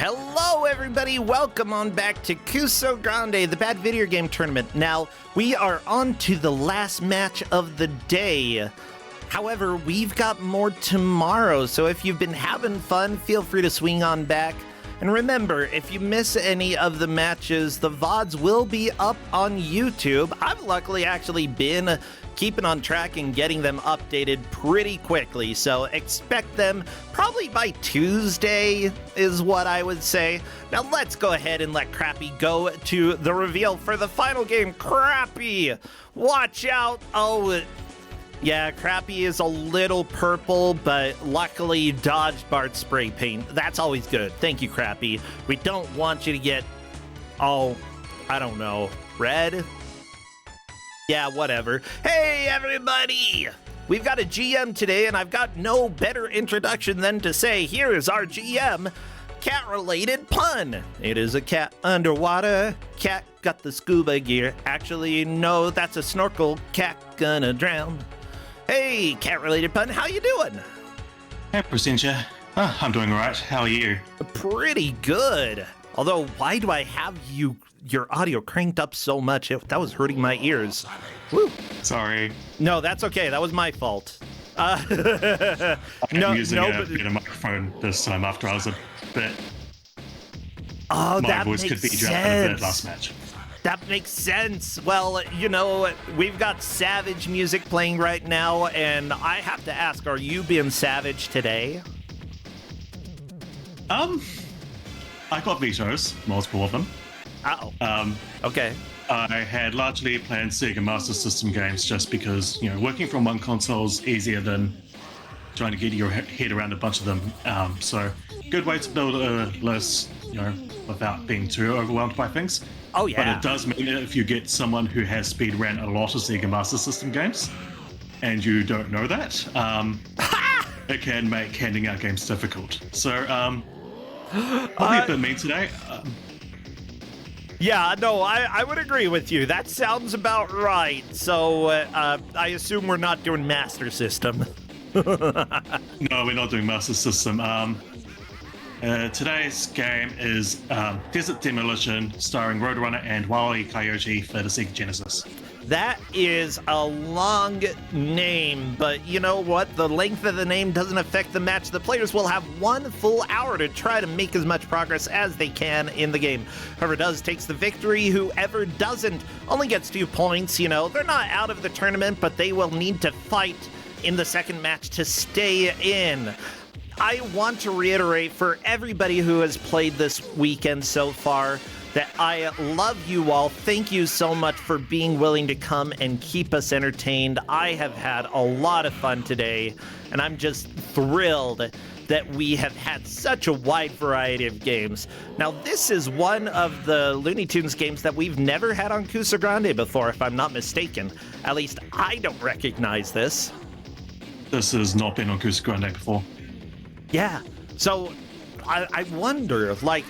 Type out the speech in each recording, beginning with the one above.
Hello, everybody. Welcome on back to Kusogrand8, the bad video game tournament. Now, we are on to the last match of the day. However, we've got more tomorrow, so if you've been having fun, feel free to swing on back. And remember, if you miss any of the matches, the VODs will be up on YouTube. I've luckily actually been keeping on track and getting them updated pretty quickly, so expect them probably by Tuesday is what I would say. Now let's go ahead and let Crappy go to the reveal for the final game. Crappy, watch out. Oh, yeah, Crappy is a little purple, but luckily dodged Bart's spray paint. That's always good. Thank you, Crappy. We don't want you to get, oh, I don't know, red? Yeah, whatever. Hey, everybody! We've got a GM today, and I've got no better introduction than to say, here is our GM, cat-related pun. It is a cat underwater. Cat got the scuba gear. Actually, no, that's a snorkel. Cat gonna drown. Hey, cat-related pun, how you doing? Hey, Presenter. I'm doing all right. How are you? Pretty good. Although, why do I have your audio cranked up so much? That was hurting my ears. Woo. Sorry. No, that's okay. That was my fault. I'm using a better microphone this time after I was a bit... Oh, my voice could be drowned out of the last match. That makes sense. Well, you know, we've got Savage music playing right now, and I have to ask, are you being Savage today? I got vetoes, multiple of them. Uh-oh. Okay. I had largely planned Sega Master System games just because, you know, working from one console is easier than trying to get your head around a bunch of them. So, good way to build a list, you know, without being too overwhelmed by things. Oh, yeah. But it does mean that if you get someone who has speedrun a lot of Sega Master System games, and you don't know that, it can make handing out games difficult. So, probably a bit mean today. Yeah, no, I would agree with you. That sounds about right. So, I assume we're not doing Master System. No, we're not doing Master System. Today's game is Desert Demolition, starring Roadrunner and Wile Coyote for the Sega Genesis. That is a long name, but you know what? The length of the name doesn't affect the match. The players will have 1 full hour to try to make as much progress as they can in the game. Whoever does takes the victory. Whoever doesn't only gets 2 points. You know, they're not out of the tournament, but they will need to fight in the second match to stay in. I want to reiterate for everybody who has played this weekend so far that I love you all. Thank you so much for being willing to come and keep us entertained. I have had a lot of fun today, and I'm just thrilled that we have had such a wide variety of games. Now, this is one of the Looney Tunes games that we've never had on Kusogrand8 before, if I'm not mistaken. At least I don't recognize this. This has not been on Kusogrand8 before. Yeah, so I wonder, like,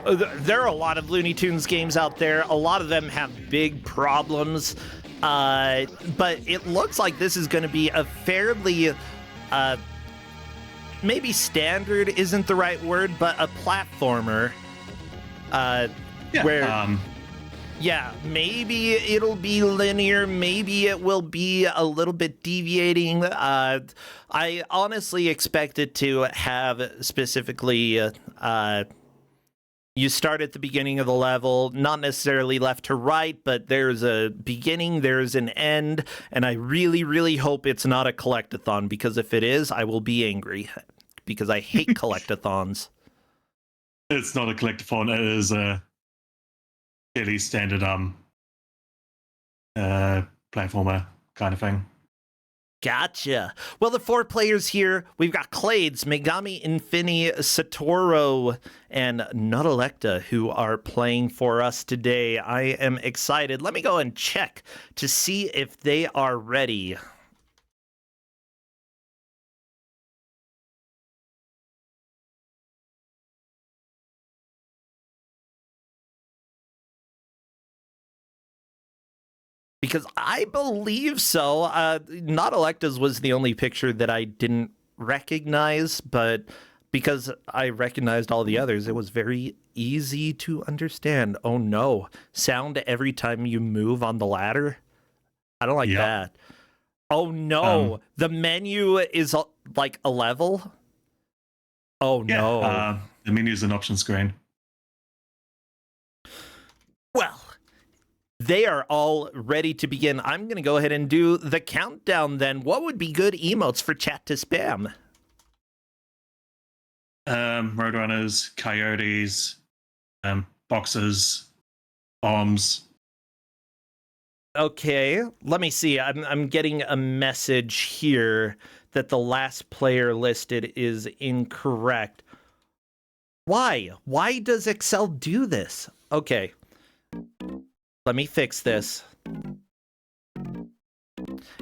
there are a lot of Looney Tunes games out there. A lot of them have big problems, but it looks like this is going to be a fairly, maybe standard isn't the right word, but a platformer. Yeah, maybe it'll be linear, maybe it will be a little bit deviating. I honestly expect it to have specifically, you start at the beginning of the level, not necessarily left to right, but there's a beginning, there's an end, and I really, really hope it's not a collectathon, because if it is, I will be angry, because I hate collectathons. It's not a collectathon, it is a fairly standard platformer kind of thing. Gotcha. Well, the 4 players here, we've got Clades, Megami Infini, Satoru, and Notalecta, who are playing for us today. I am excited. Let me go and check to see if they are ready. Because I believe so. Not Electa's was the only picture that I didn't recognize, but because I recognized all the others, it was very easy to understand. Oh no, sound every time you move on the ladder? I don't like that. Oh no, the menu is like a level? Oh no. The menu is an option screen. Well, they are all ready to begin. I'm going to go ahead and do the countdown then. What would be good emotes for chat to spam? Roadrunners, coyotes, boxes, bombs. Okay, let me see. I'm getting a message here that the last player listed is incorrect. Why? Why does Excel do this? Okay, let me fix this.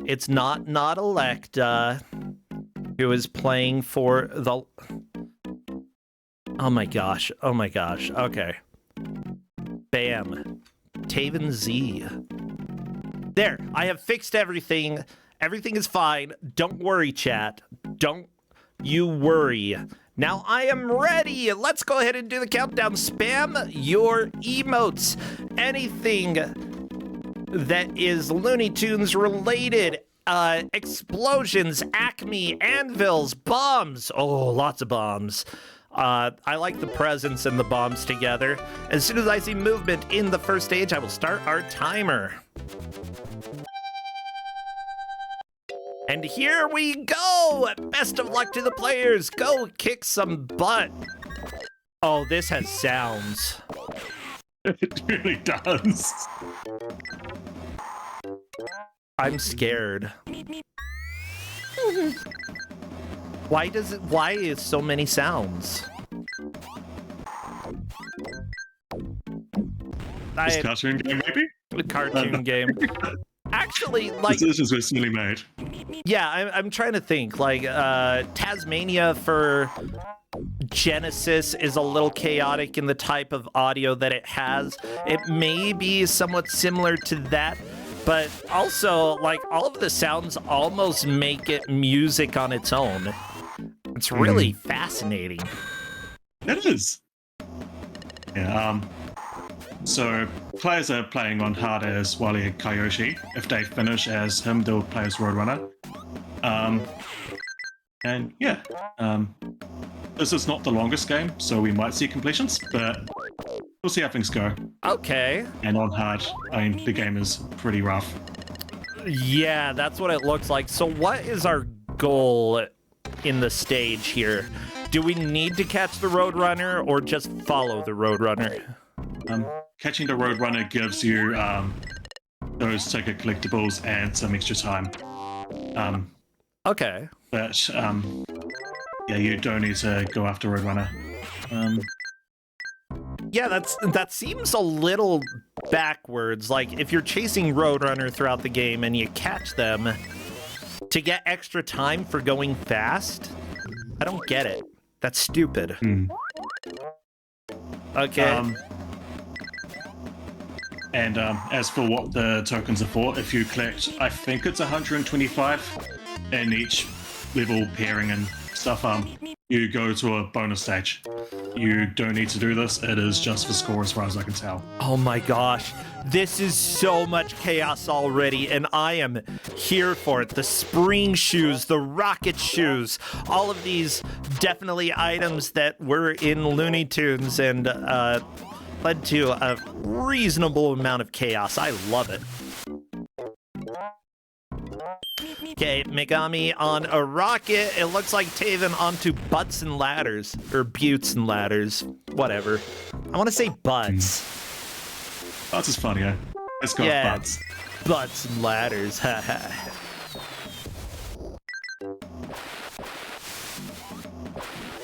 It's not Electa who is playing for the... Oh my gosh. Okay. Bam. Taven Z. There, I have fixed everything. Everything is fine. Don't worry, chat. Don't you worry. Now I am ready. Let's go ahead and do the countdown. Spam your emotes. Anything that is Looney Tunes related. Explosions, Acme, anvils, bombs. Oh, lots of bombs. I like the presents and the bombs together. As soon as I see movement in the first stage, I will start our timer. And here we go! Best of luck to the players! Go kick some butt! Oh, this has sounds. It really does. I'm scared. Why is so many sounds? This cartoon game, maybe? A cartoon game. Actually, like... This is recently made. Yeah, I'm trying to think. Like, Tasmania for Genesis is a little chaotic in the type of audio that it has. It may be somewhat similar to that, but also, like, all of the sounds almost make it music on its own. It's really fascinating. It is. Yeah, so players are playing on hard as Wile and Coyote. If they finish as him, they'll play as Roadrunner. And yeah, this is not the longest game, so we might see completions, but we'll see how things go. Okay. And on hard, I mean, the game is pretty rough. Yeah, that's what it looks like. So what is our goal in the stage here? Do we need to catch the Roadrunner or just follow the Roadrunner? Catching the Roadrunner gives you those ticket collectibles and some extra time. Okay. But yeah, you don't need to go after Roadrunner. Yeah, that seems a little backwards. Like, if you're chasing Roadrunner throughout the game and you catch them to get extra time for going fast, I don't get it. That's stupid. Okay. And as for what the tokens are for, if you collect, I think it's 125 in each level pairing and stuff, you go to a bonus stage. You don't need to do this. It is just for score as far as I can tell. Oh my gosh. This is so much chaos already, and I am here for it. The spring shoes, the rocket shoes, all of these definitely items that were in Looney Tunes and led to a reasonable amount of chaos. I love it. Okay, Megami on a rocket. It looks like Taven onto butts and ladders. Or buttes and ladders. Whatever. I want to say butts. Butts is funny, eh? Let's go with butts. Butts and ladders.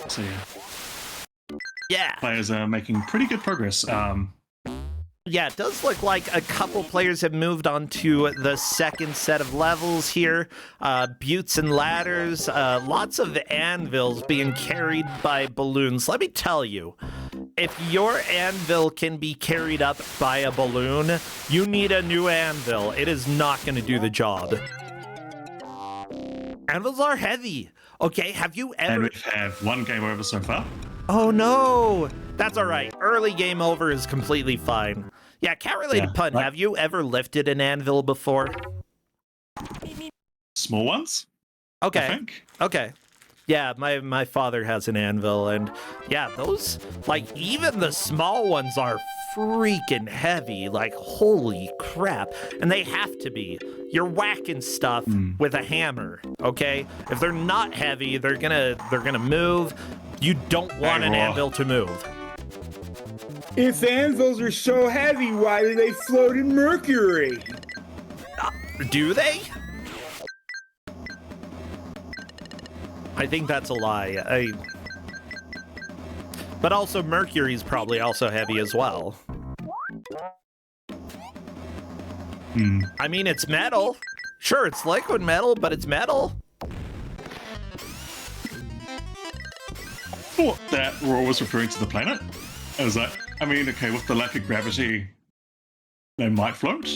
So yeah. Players are making pretty good progress. Yeah, it does look like a couple players have moved on to the second set of levels here. Buttes and ladders, lots of anvils being carried by balloons. Let me tell you, if your anvil can be carried up by a balloon, you need a new anvil. It is not going to do the job. Anvils are heavy. Okay, have you And ever... we have one game over so far. Oh no! That's all right. Early game over is completely fine. Yeah, cat-related pun. right. Have you ever lifted an anvil before? Small ones, I Okay. think. Okay. Yeah, my father has an anvil, and yeah, those, like, even the small ones are freaking heavy. Like, holy crap. And they have to be. You're whacking stuff with a hammer, okay? If they're not heavy, they're gonna move. You don't want an anvil to move. If anvils are so heavy, why do they float in mercury? Do they? I think that's a lie. But also Mercury's probably also heavy as well. I mean, it's metal. Sure, it's liquid metal, but it's metal. Thought that Raw was referring to the planet. I was like, I mean, okay, with the lack of gravity, they might float.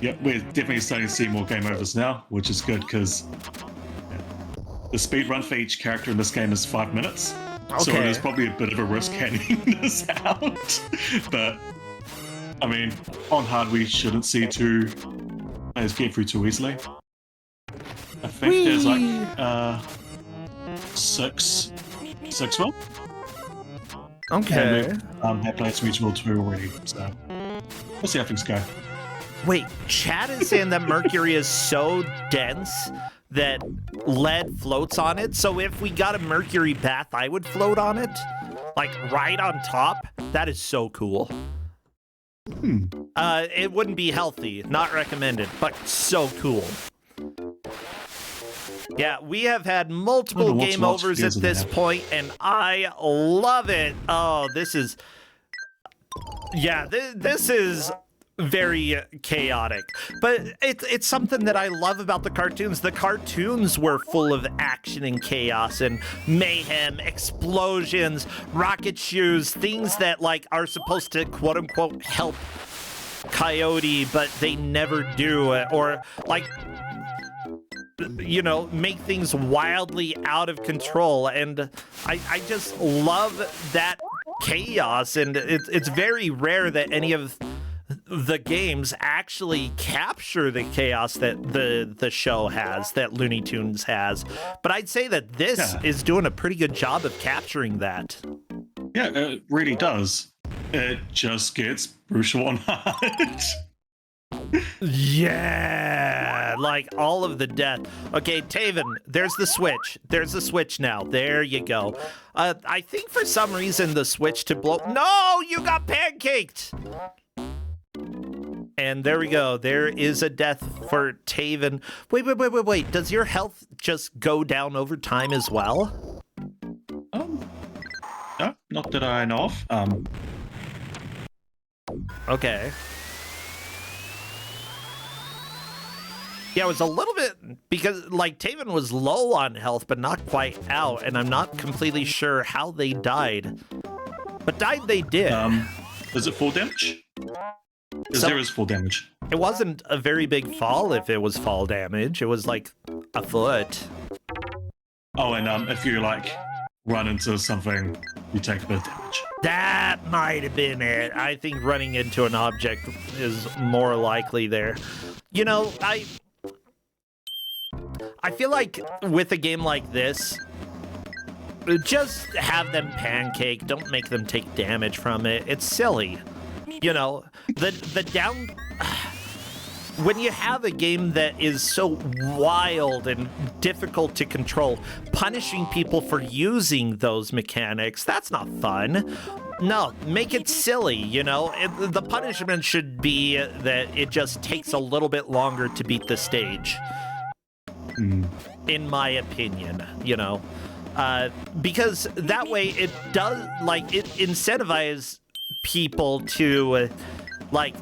Yep, we're definitely starting to see more game overs now, which is good because the speed run for each character in this game is 5 minutes. Okay. So it is probably a bit of a risk handing this out. But, I mean, on hard, we shouldn't see two players get through too easily. I think there's like six of them. Okay. And we've played Regional 2 already, so we'll see how things go. Wait, Chad is saying that Mercury is so dense that lead floats on it. So if we got a Mercury bath, I would float on it? Like right on top? That is so cool. It wouldn't be healthy, not recommended, but so cool. Yeah, we have had multiple game overs at this point, and I love it. Oh, this is... Yeah, this is very chaotic. But it's something that I love about the cartoons. The cartoons were full of action and chaos and mayhem, explosions, rocket shoes, things that, like, are supposed to, quote-unquote, help Coyote, but they never do. Or, like... you know, make things wildly out of control, and I just love that chaos, and it's very rare that any of the games actually capture the chaos that the show has, that Looney Tunes has. But I'd say that this is doing a pretty good job of capturing that. Yeah, it really does. It just gets brutal on hard. Yeah, like all of the death. Okay, Taven, there's the switch. There's the switch now. There you go. I think for some reason the switch to blow... No, you got pancaked! And there we go. There is a death for Taven. Wait. Does your health just go down over time as well? No, not that I know of. Okay. Yeah, it was a little bit, because, like, Taven was low on health, but not quite out, and I'm not completely sure how they died. But died they did. Is it full damage? Because there is full damage. It wasn't a very big fall if it was fall damage. It was, like, a foot. Oh, and if you, like, run into something, you take a bit of damage. That might have been it. I think running into an object is more likely there. You know, I feel like with a game like this, just have them pancake. Don't make them take damage from it. It's silly. You know, when you have a game that is so wild and difficult to control, punishing people for using those mechanics, that's not fun. No, make it silly, you know? The punishment should be that it just takes a little bit longer to beat the stage. In my opinion, you know? Because that way it does, like, it incentivizes people to, like,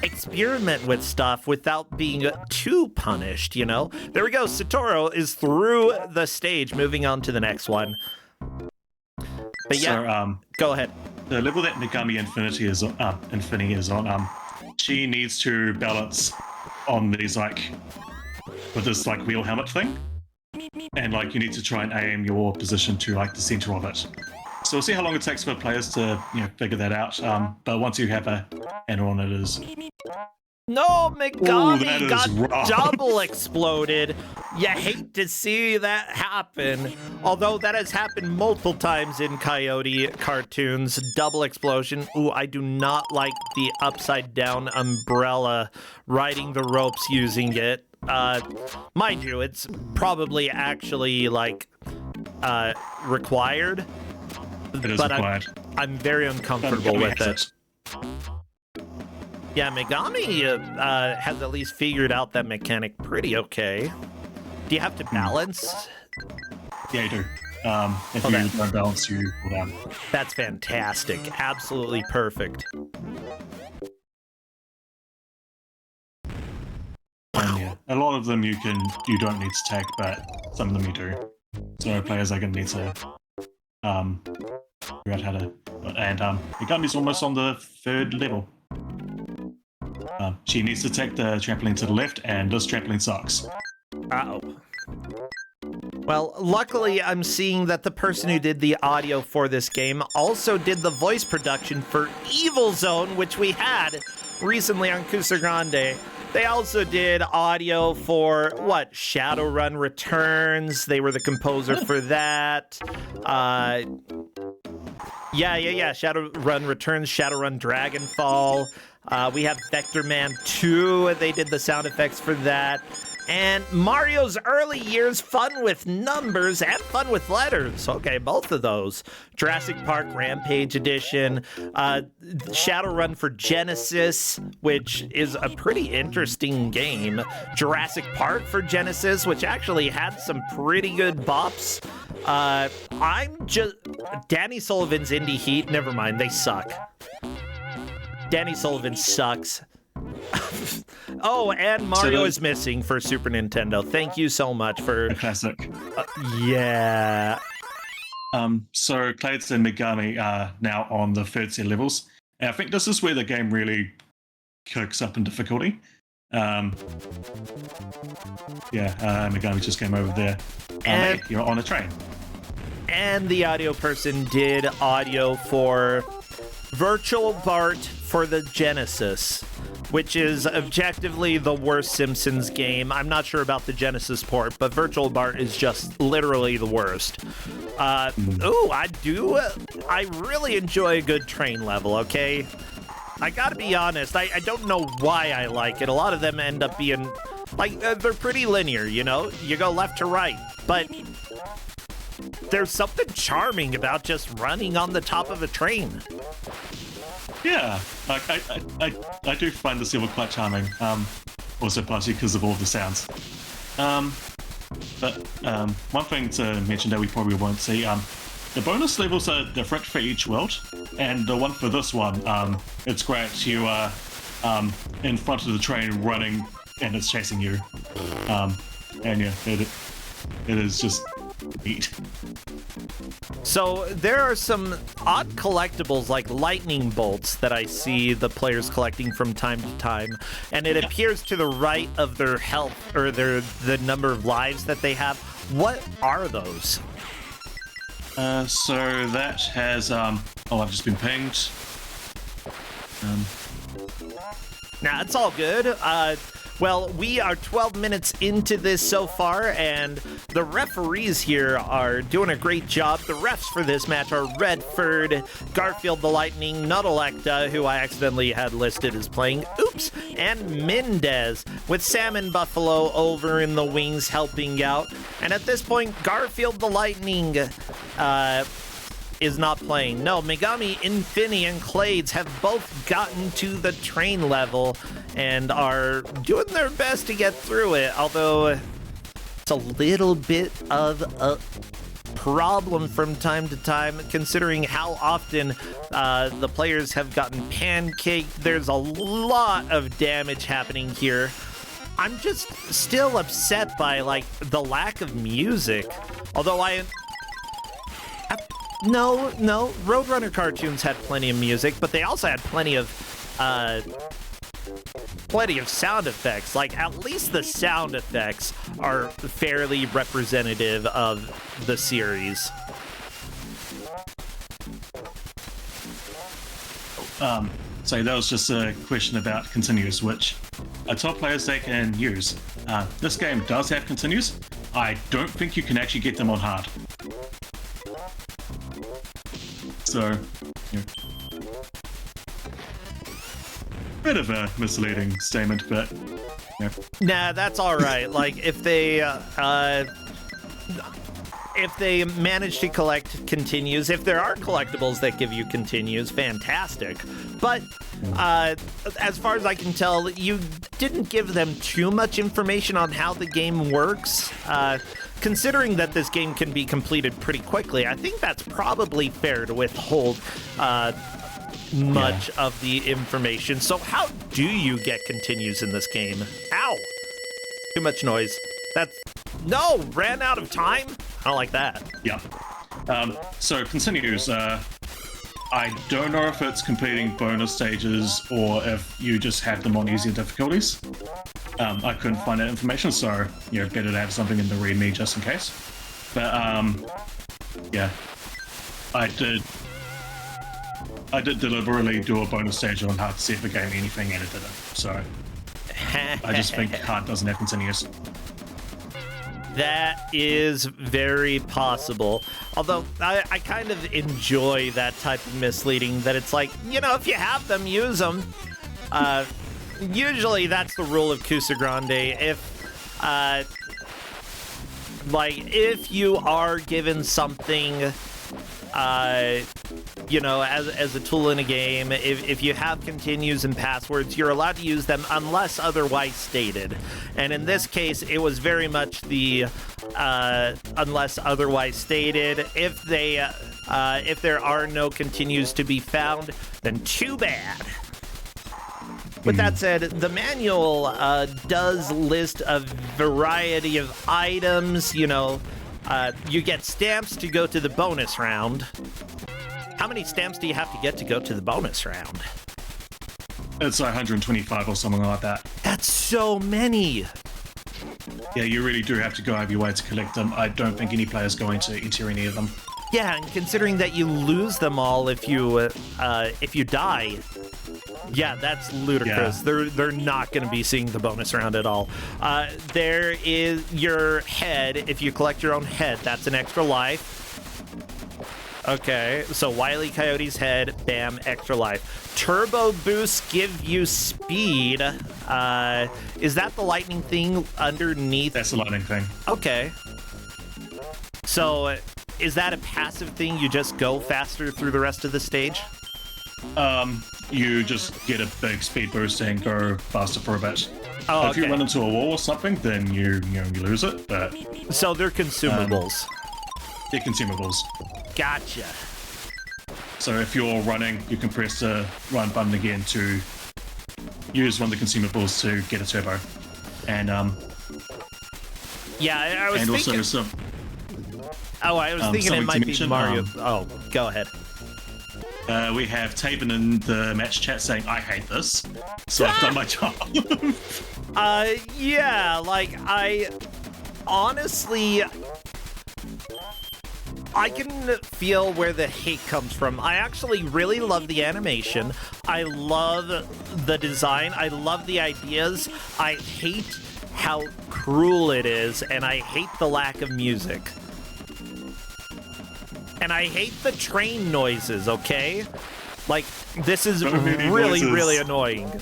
experiment with stuff without being too punished, you know? There we go. Satoru is through the stage, moving on to the next one. But yeah, so, go ahead. The level that Megami Infinity is on, she needs to balance on these, like, with this, like, wheel helmet thing. and like you need to try and aim your position to like the center of it. So we'll see how long it takes for players to figure that out. But once you have a handle on it, is No, that Megami is got rough. double exploded. You hate to see that happen. Although that has happened multiple times in Coyote cartoons. Double explosion. Ooh, I do not like the upside down umbrella, riding the ropes using it. Mind you, it's probably actually like required. it is But required. I'm very uncomfortable Megami with has it. Yeah, Megami has at least figured out that mechanic pretty okay. Do you have to balance? Yeah, you do. If Okay. you don't balance, you fall down. That's fantastic. Absolutely perfect. Yeah, a lot of them you don't need to take, but some of them you do. So players are going to need to figure out how to. And Megami's almost on the 3rd level. She needs to take the trampoline to the left, and this trampoline sucks. Uh-oh. Well, luckily, I'm seeing that the person who did the audio for this game also did the voice production for Evil Zone, which we had recently on Kusogrand8. They also did audio for, what, Shadowrun Returns. They were the composer for that. Yeah. Shadowrun Returns, Shadowrun Dragonfall. We have Vector Man 2. They did the sound effects for that. And Mario's Early Years, Fun with Numbers and Fun with Letters. Okay, both of those. Jurassic Park Rampage Edition. Shadowrun for Genesis, which is a pretty interesting game. Jurassic Park for Genesis, which actually had some pretty good bops. Danny Sullivan's Indie Heat. Never mind, they suck. Danny Sullivan sucks. Oh, and Mario is missing for Super Nintendo. Thank you so much for... A classic. Yeah. So Clades and Megami are now on the 3rd set levels. And I think this is where the game really kicks up in difficulty. Megami just came over there. And- Hey, you're on a train. And the audio person did audio for Virtual Bart for the Genesis, which is objectively the worst Simpsons game. I'm not sure about the Genesis port, but Virtual Bart is just literally the worst. I really enjoy a good train level, okay? I gotta be honest, I don't know why I like it. A lot of them end up being, like, they're pretty linear, you know? You go left to right, but there's something charming about just running on the top of a train. Yeah, like I do find this level quite charming. Also partially because of all the sounds. But one thing to mention that we probably won't see, the bonus levels are different for each world, and the one for this one, it's great. You are in front of the train running, and it's chasing you. And yeah, it is just neat. So there are some odd collectibles like lightning bolts that I see the players collecting from time to time, and it appears to the right of their health or the number of lives that they have. What are those? So that has I've just been pinged. Nah, it's all good. Well, we are 12 minutes into this so far, and the referees here are doing a great job. The refs for this match are Redford, Garfield the Lightning, Nuttalecta, who I accidentally had listed as playing, and Mendez, with Sam and Buffalo over in the wings helping out. And at this point, Garfield the Lightning is not playing. No, Megami, Infini, and Clades have both gotten to the train level and are doing their best to get through it, although it's a little bit of a problem from time to time, considering how often the players have gotten pancaked. There's a lot of damage happening here. I'm just still upset by, like, the lack of music, although No, Roadrunner cartoons had plenty of music, but they also had plenty of plenty of sound effects. Like, at least the sound effects are fairly representative of the series. So that was just a question about continues, which top players they can use. This game does have continues. I don't think you can actually get them on hard. So, yeah. Bit of a misleading statement, but yeah. Nah, that's all right. Like, if they manage to collect continues, if there are collectibles that give you continues, fantastic. But as far as I can tell, you didn't give them too much information on how the game works. Considering that this game can be completed pretty quickly, I think that's probably fair to withhold much of the information. So how do you get continues in this game? Ow! Too much noise. No! Ran out of time? I don't like that. Yeah. So continues. I don't know if it's completing bonus stages or if you just have them on easier difficulties. I couldn't find that information, so better to have something in the README just in case. But yeah, I did deliberately do a bonus stage on hard to see if it gave me anything, and it didn't. So I just think hard doesn't have continuous. That is very possible. Although, I kind of enjoy that type of misleading, that it's like, if you have them, use them. Usually that's the rule of Kusogrand8. If you are given something, as a tool in a game, if you have continues and passwords, you're allowed to use them unless otherwise stated. And in this case, it was very much the unless otherwise stated. If there are no continues to be found, then too bad. With that said, the manual does list a variety of items. You get stamps to go to the bonus round. How many stamps do you have to get to go to the bonus round? It's 125 or something like that. That's so many. Yeah, you really do have to go out of your way to collect them. I don't think any player's going to enter any of them. Yeah, and considering that you lose them all if you die, yeah, that's ludicrous. Yeah. They're not going to be seeing the bonus round at all. There is your head. If you collect your own head, that's an extra life. Okay, so Wile Coyote's head, bam, extra life. Turbo boosts give you speed. Is that the lightning thing underneath? That's the lightning thing. Okay. So, is that a passive thing? You just go faster through the rest of the stage? You just get a big speed boost and go faster for a bit. Oh, if you run into a wall or something, then you lose it. But so they're consumables. They're consumables. Gotcha. So if you're running, you can press the run button again to use one of the consumables to get a turbo. And yeah, I was and thinking. Also some. Oh, I was thinking it might be Mario. Oh, go ahead. We have Taven in the match chat saying, "I hate this," so I've done my job. Yeah, like I honestly. I can feel where the hate comes from. I actually really love the animation. I love the design. I love the ideas. I hate how cruel it is, and I hate the lack of music. And I hate the train noises, okay? Like, this is really annoying.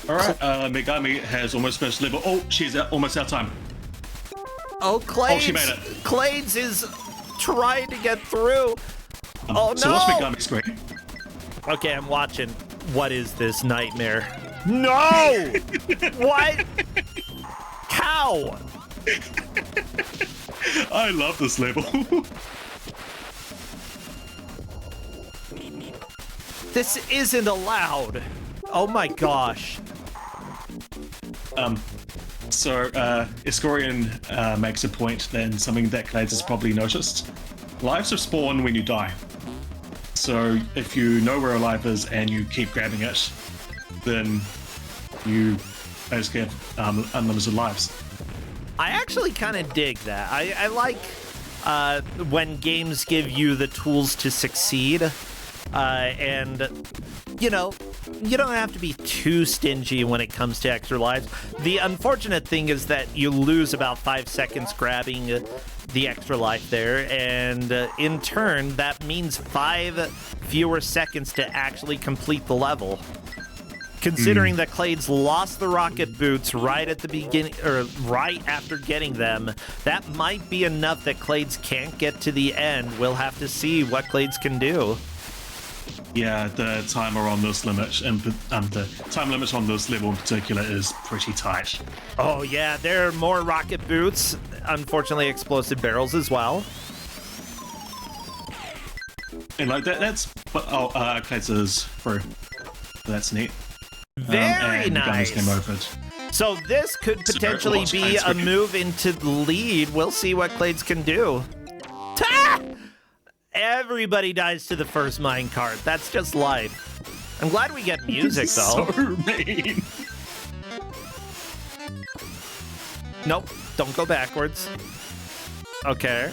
Alright, Megami has almost finished level. Oh, she's almost out of time. Oh, Clades! Oh, she made it. Clades is trying to get through. Oh, no! So what's Megami's screen? Okay, I'm watching. What is this nightmare? No! What? How? I love this level. This isn't allowed. Oh my gosh. So, Escorian makes a point, then something that Clades has probably noticed. Lives respawn when you die. So if you know where a life is and you keep grabbing it, then you basically have unlimited lives. I actually kind of dig that. I like when games give you the tools to succeed. And, you know, you don't have to be too stingy when it comes to extra lives. The unfortunate thing is that you lose about 5 seconds grabbing the extra life there, and in turn, that means 5 fewer seconds to actually complete the level. Considering that Clades lost the rocket boots right at the beginning, or right after getting them, that might be enough that Clades can't get to the end. We'll have to see what Clades can do. Yeah, the timer on this limit, and the time limit on this level in particular is pretty tight. Oh yeah, there are more rocket boots. Unfortunately, explosive barrels as well. And like that's Clades is through. That's neat. Very nice. Game over. So this could potentially be a move into the lead. We'll see what Clades can do. Ta! Everybody dies to the first minecart. That's just life. I'm glad we get music, though. So mean. Nope, don't go backwards. Okay.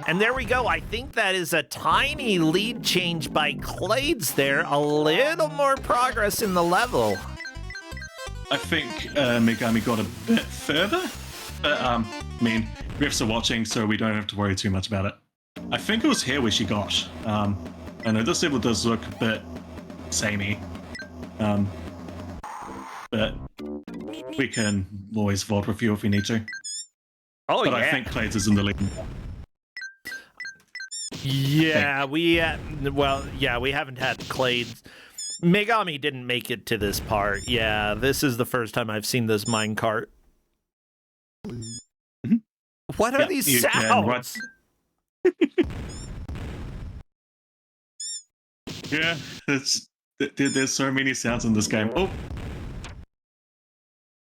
And there we go. I think that is a tiny lead change by Clades there. A little more progress in the level. I think Megami got a bit further. But, I mean, refs are watching, so we don't have to worry too much about it. I think it was here where she got. I know this level does look a bit samey. But we can always vault review if we need to. Oh, but yeah. I think Clades is in the lead. Yeah, we haven't had Clades. Megami didn't make it to this part. Yeah, this is the first time I've seen this minecart. Mm-hmm. What are these sounds? Yeah, there's so many sounds in this game. Oh.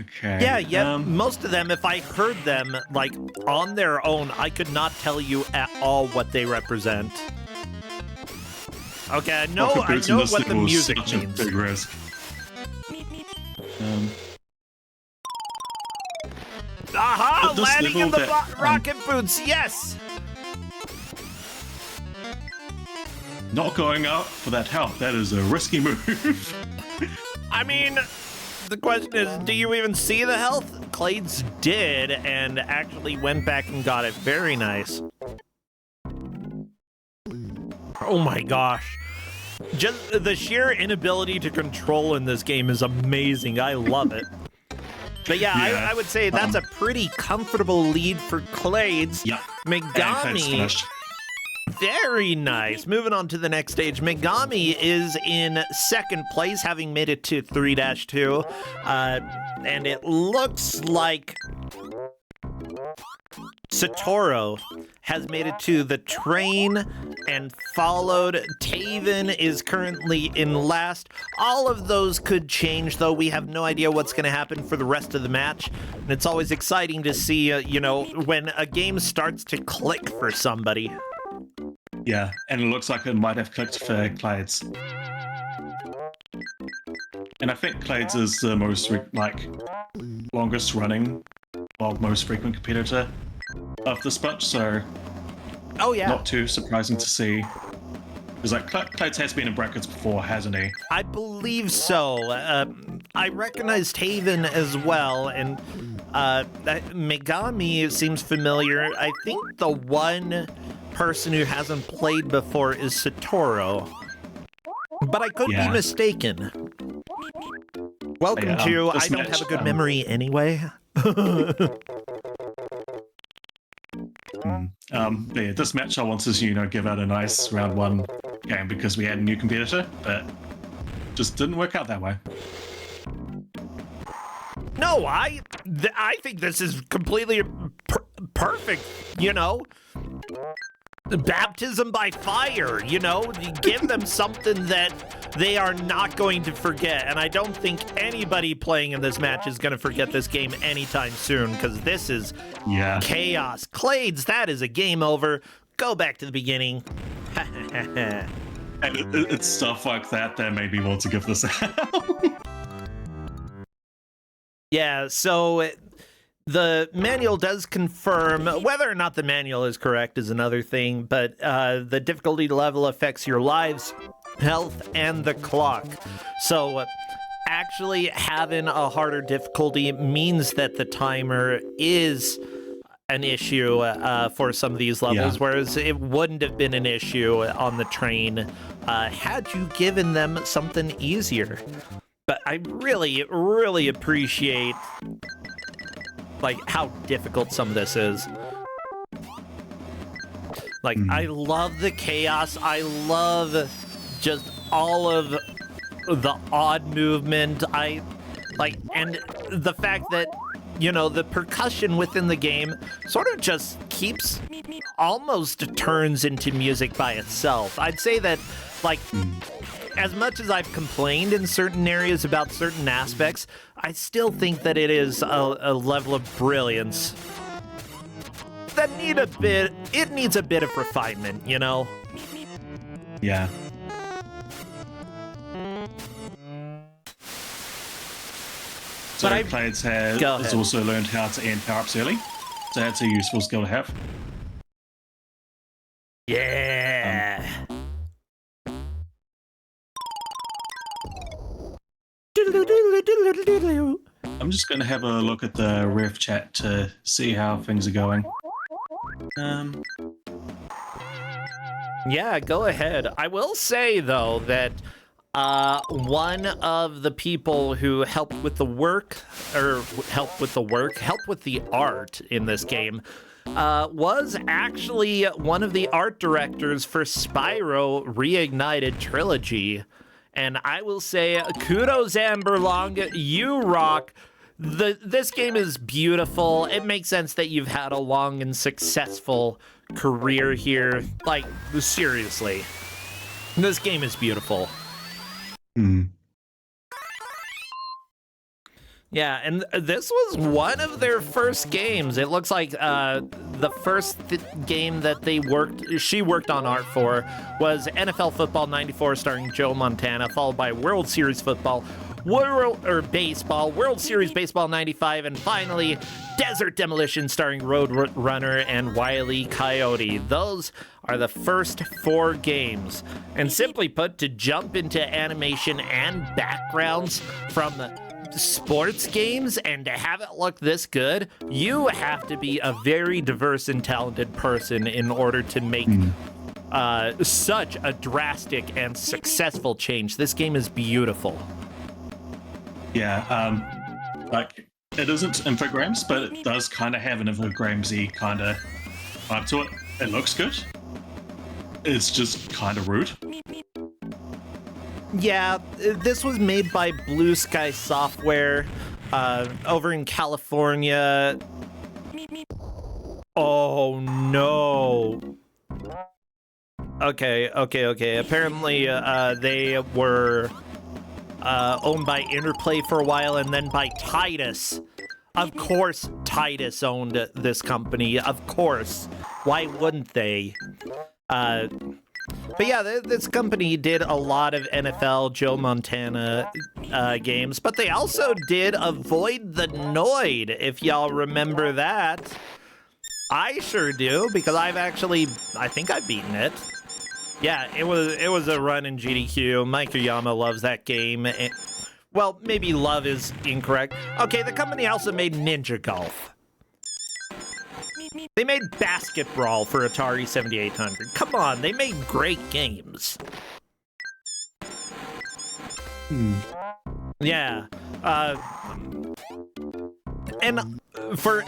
Okay. Yeah, most of them, if I heard them, like, on their own, I could not tell you at all what they represent. Okay, I know what the music means. A big risk. Aha! Landing in the rocket boots, yes! Not going out for that help. That is a risky move. I mean, the question is, do you even see the health? Clades did, and actually went back and got it. Very nice. Oh my gosh. Just the sheer inability to control in this game is amazing. I love it. But yeah, I would say that's a pretty comfortable lead for Clades. Yeah. Megami. Very nice. Moving on to the next stage. Megami is in second place, having made it to 3-2. And it looks like Satoru has made it to the train and followed. Taven is currently in last. All of those could change, though. We have no idea what's going to happen for the rest of the match. And it's always exciting to see, when a game starts to click for somebody. Yeah, and it looks like it might have clicked for Clades. And I think Clades is the most, longest running, most frequent competitor of this bunch, so... Oh, yeah. Not too surprising to see. Because, Clades has been in brackets before, hasn't he? I believe so. I recognized Haven as well, and Megami seems familiar. I think the one person who hasn't played before is Satoru. But I could be mistaken. Welcome to I don't have a good memory anyway. This match I wanted to, give out a nice round one game because we had a new competitor, but just didn't work out that way. No, I think this is completely perfect, Baptism by fire, you give them something that they are not going to forget. And I don't think anybody playing in this match is going to forget this game anytime soon, because this is chaos. Clades, that is a game over. Go back to the beginning. And it's stuff like that that made me want to give this out. Yeah, so the manual does confirm, whether or not the manual is correct is another thing, but the difficulty level affects your lives, health, and the clock. So actually having a harder difficulty means that the timer is an issue for some of these levels, whereas it wouldn't have been an issue on the train had you given them something easier. But I really, really appreciate like how difficult some of this is. Like, I love the chaos. I love just all of the odd movement. And the fact that, you know, the percussion within the game sort of just keeps, almost turns into music by itself. I'd say that, like, as much as I've complained in certain areas about certain aspects, I still think that it is a level of brilliance that it needs a bit of refinement, you know? Yeah. So Planes has also learned how to end power-ups early. So that's a useful skill to have. Yeah. I'm just going to have a look at the ref chat to see how things are going. Yeah, go ahead. I will say, though, that one of the people who helped with the art in this game was actually one of the art directors for Spyro Reignited Trilogy. And I will say, kudos, Amberlong, you rock. This game is beautiful. It makes sense that you've had a long and successful career here. Like, seriously. This game is beautiful. Yeah, and this was one of their first games. It looks like the first game that she worked on art for was NFL Football 94 starring Joe Montana, followed by World Series Football, World Series Baseball 95, and finally Desert Demolition starring Roadrunner and Wile Coyote. Those are the first 4 games. And simply put, to jump into animation and backgrounds from sports games and to have it look this good, you have to be a very diverse and talented person in order to make such a drastic and successful change. This game is beautiful. Yeah, like, it isn't infogrames, but it does kind of have an infograms-y kind of vibe to it. It looks good. It's just kind of rude. Yeah, this was made by Blue Sky Software over in California. Oh, no. Okay. Apparently, they were owned by Interplay for a while and then by Titus. Of course, Titus owned this company. Of course. Why wouldn't they? But yeah, this company did a lot of NFL Joe Montana games, but they also did Avoid the Noid, if y'all remember that. I sure do, because I think I've beaten it. Yeah, it was a run in GDQ. Mike Oyama loves that game. Well, maybe love is incorrect. Okay, the company also made Ninja Golf. They made Basket Brawl for Atari 7800. Come on, they made great games. Yeah. And for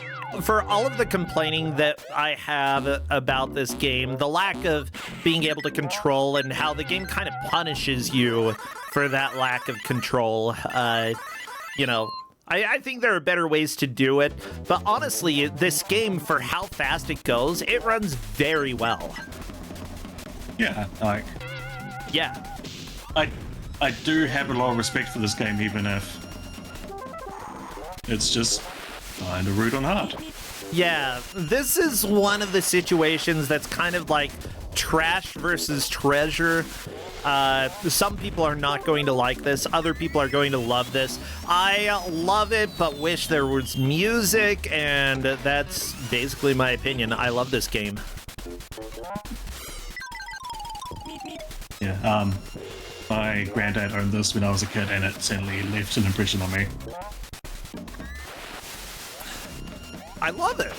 all of the complaining that I have about this game, the lack of being able to control and how the game kind of punishes you for that lack of control, you know, I think there are better ways to do it, but honestly, this game, for how fast it goes, it runs very well. Yeah, like... Yeah. I do have a lot of respect for this game, even if it's just kind of rude on hard. Yeah, this is one of the situations that's kind of like trash versus treasure. Some people are not going to like this. Other people are going to love this. I love it, but wish there was music, and that's basically my opinion. I love this game. Yeah, my granddad owned this when I was a kid, and it certainly left an impression on me. I love it.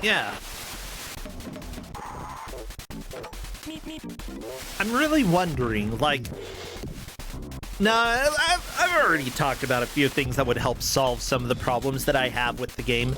Yeah. I'm really wondering, like... No, I've already talked about a few things that would help solve some of the problems that I have with the game.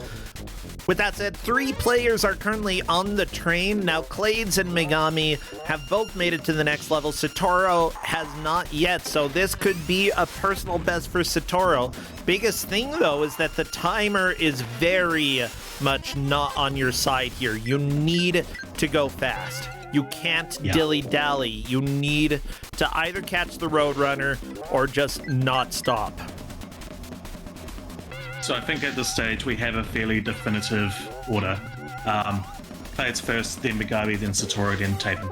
With that said, 3 players are currently on the train. Now, Clades and Megami have both made it to the next level. Satoru has not yet, so this could be a personal best for Satoru. Biggest thing, though, is that the timer is very much not on your side here. You need to go fast. You can't dilly-dally. You need to either catch the Roadrunner or just not stop. So I think at this stage we have a fairly definitive order. Clades first, then Megami, then Satoru, then Taven.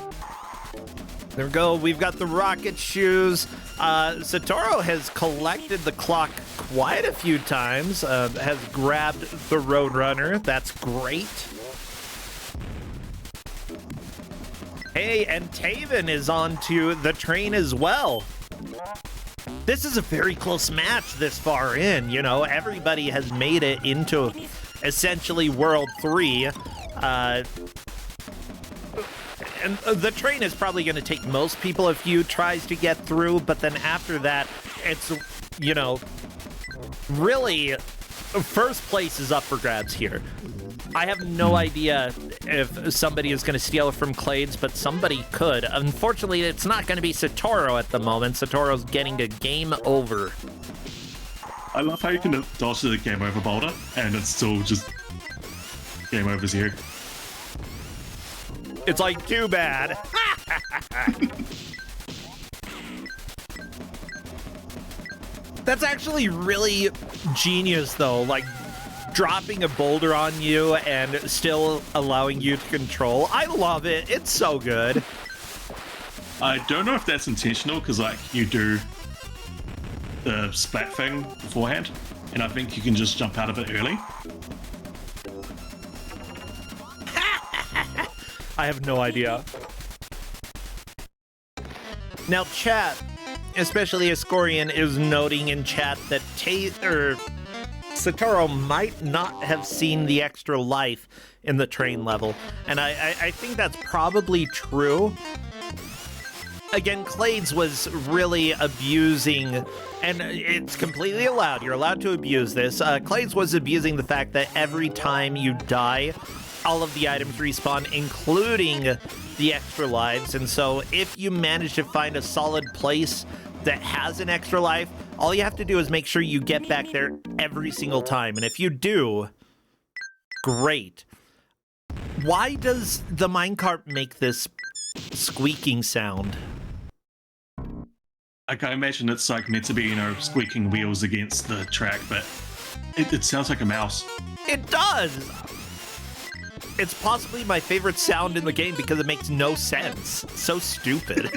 There we go. We've got the rocket shoes. Satoru has collected the clock quite a few times, has grabbed the Roadrunner. That's great. Hey, and Taven is onto the train as well. This is a very close match this far in, you know. Everybody has made it into essentially World 3. And the train is probably going to take most people a few tries to get through, but then after that, it's, you know, really, first place is up for grabs here. I have no idea if somebody is going to steal it from Clades, but somebody could. Unfortunately, it's not going to be Satoru at the moment. Satoru's getting to game over. I love how you can dodge the game over boulder, and it's still just game over 0. It's like, too bad. That's actually really genius, though. Like, dropping a boulder on you and still allowing you to control. I love it. It's so good. I don't know if that's intentional, because, like, you do the splat thing beforehand, and I think you can just jump out of it early. I have no idea. Now, chat, especially Ascorian, is noting in chat that Satoru might not have seen the extra life in the train level, and I think that's probably true. Again, Clades was really abusing, and it's completely allowed. You're allowed to abuse this. Clades was abusing the fact that every time you die, all of the items respawn, including the extra lives, and so if you manage to find a solid place that has an extra life, all you have to do is make sure you get back there every single time. And if you do, great. Why does the minecart make this squeaking sound? I can imagine it's like meant to be, you know, squeaking wheels against the track, but it sounds like a mouse. It does! It's possibly my favorite sound in the game because it makes no sense. It's so stupid.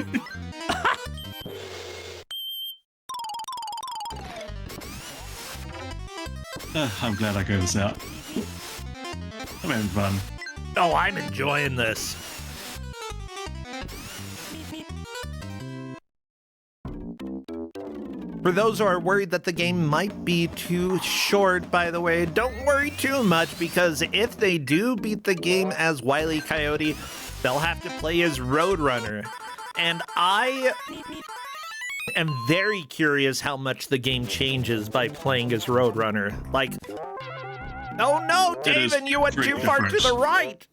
I'm glad I got this out. I'm having fun. Oh, I'm enjoying this. For those who are worried that the game might be too short, by the way, don't worry too much, because if they do beat the game as Wile Coyote, they'll have to play as Roadrunner. And I am very curious how much the game changes by playing as Roadrunner. Like, oh no, David, you went too far to the right!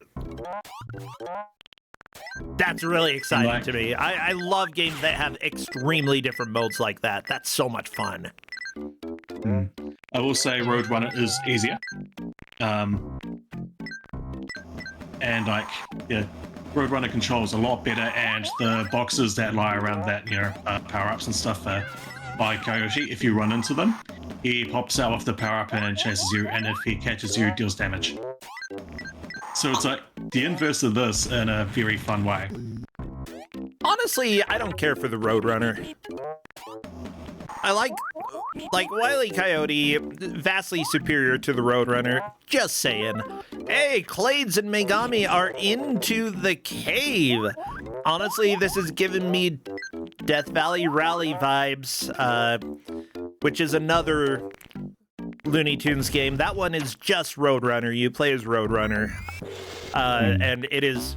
That's really exciting to me. I love games that have extremely different modes like that. That's so much fun. I will say Roadrunner is easier. And like, yeah, Roadrunner controls a lot better, and the boxes that lie around that, you know, power-ups and stuff by Coyote, if you run into them, he pops out with the power-up and chases you, and if he catches you, deals damage. So it's like the inverse of this in a very fun way. Honestly, I don't care for the Roadrunner. I like Wile E. Coyote, vastly superior to the Roadrunner. Just saying. Hey, Clades and Megami are into the cave. Honestly, this is giving me Death Valley Rally vibes, which is another Looney Tunes game. That one is just Roadrunner. You play as Roadrunner. And it is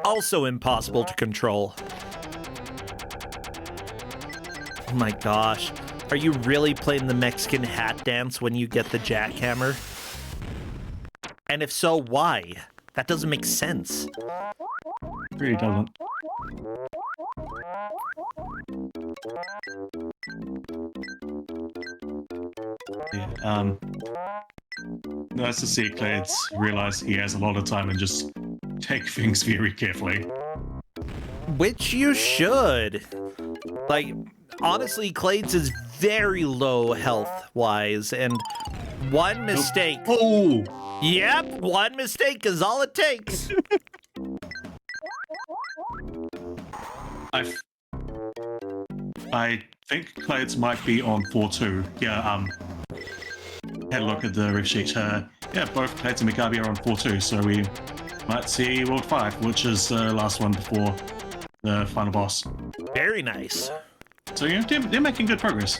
also impossible to control. Oh my gosh. Are you really playing the Mexican hat dance when you get the jackhammer? And if so, why? That doesn't make sense. It really doesn't. Yeah, nice to see Clades realize he has a lot of time and just take things very carefully. Which you should. Like, honestly, Clades is very low health-wise, and one mistake... Oh! Yep, one mistake is all it takes. I think Clades might be on 4-2. Yeah, had a look at the riff sheet. Yeah, both Clades and Megami are on 4-2, so we might see World 5, which is the last one before the final boss. Very nice. So yeah, they're making good progress.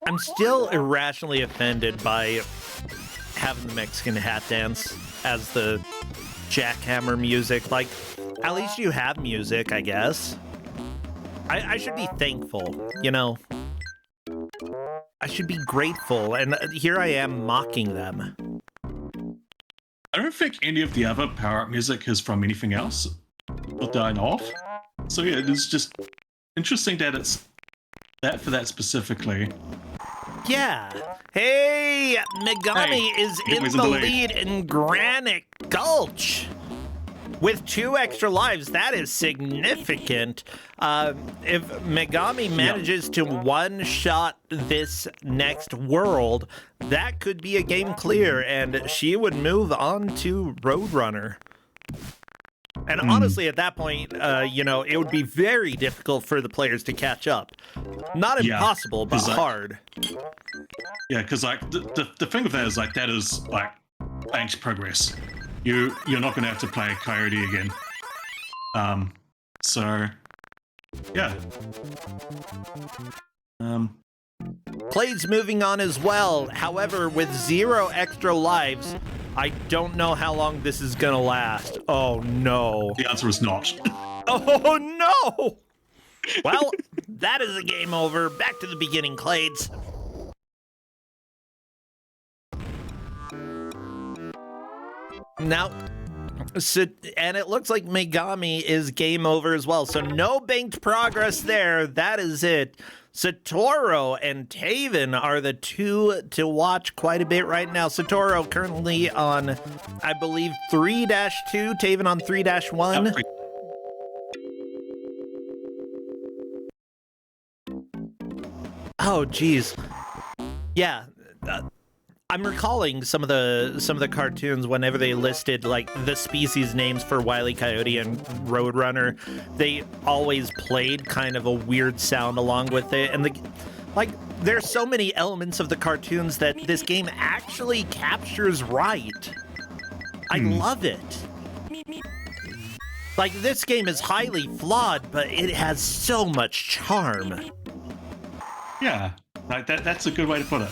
I'm still irrationally offended by having the Mexican hat dance as the jackhammer music. Like, at least you have music, I guess. I should be thankful, you know? I should be grateful, and here I am mocking them. I don't think any of the other power-up music is from anything else, not that I know of. So yeah, it's just interesting that it's that for that specifically. Yeah. Hey, Megami is in the lead in Granite Gulch. With 2 extra lives, that is significant. If Megami manages to one-shot this next world, that could be a game clear, and she would move on to Roadrunner. And honestly, at that point, you know, it would be very difficult for the players to catch up. Not impossible, but hard. Yeah, because like the thing with that is like that is like banked progress. You're not going to have to play Coyote again. So yeah. Clade's moving on as well. However, with 0 extra lives, I don't know how long this is gonna last. Oh no. The answer is not. Oh no! Well, that is a game over. Back to the beginning, Clades. Now, and it looks like Megami is game over as well. So no banked progress there. That is it. Satoru and Taven are the 2 to watch quite a bit right now. Satoru currently on, I believe, 3-2. Taven on 3-1. Oh, geez. Yeah. I'm recalling some of the cartoons whenever they listed like the species names for Wile E. Coyote and Roadrunner, they always played kind of a weird sound along with it, and there's so many elements of the cartoons that this game actually captures right. I love it. Like, this game is highly flawed, but it has so much charm. Yeah, like that's a good way to put it.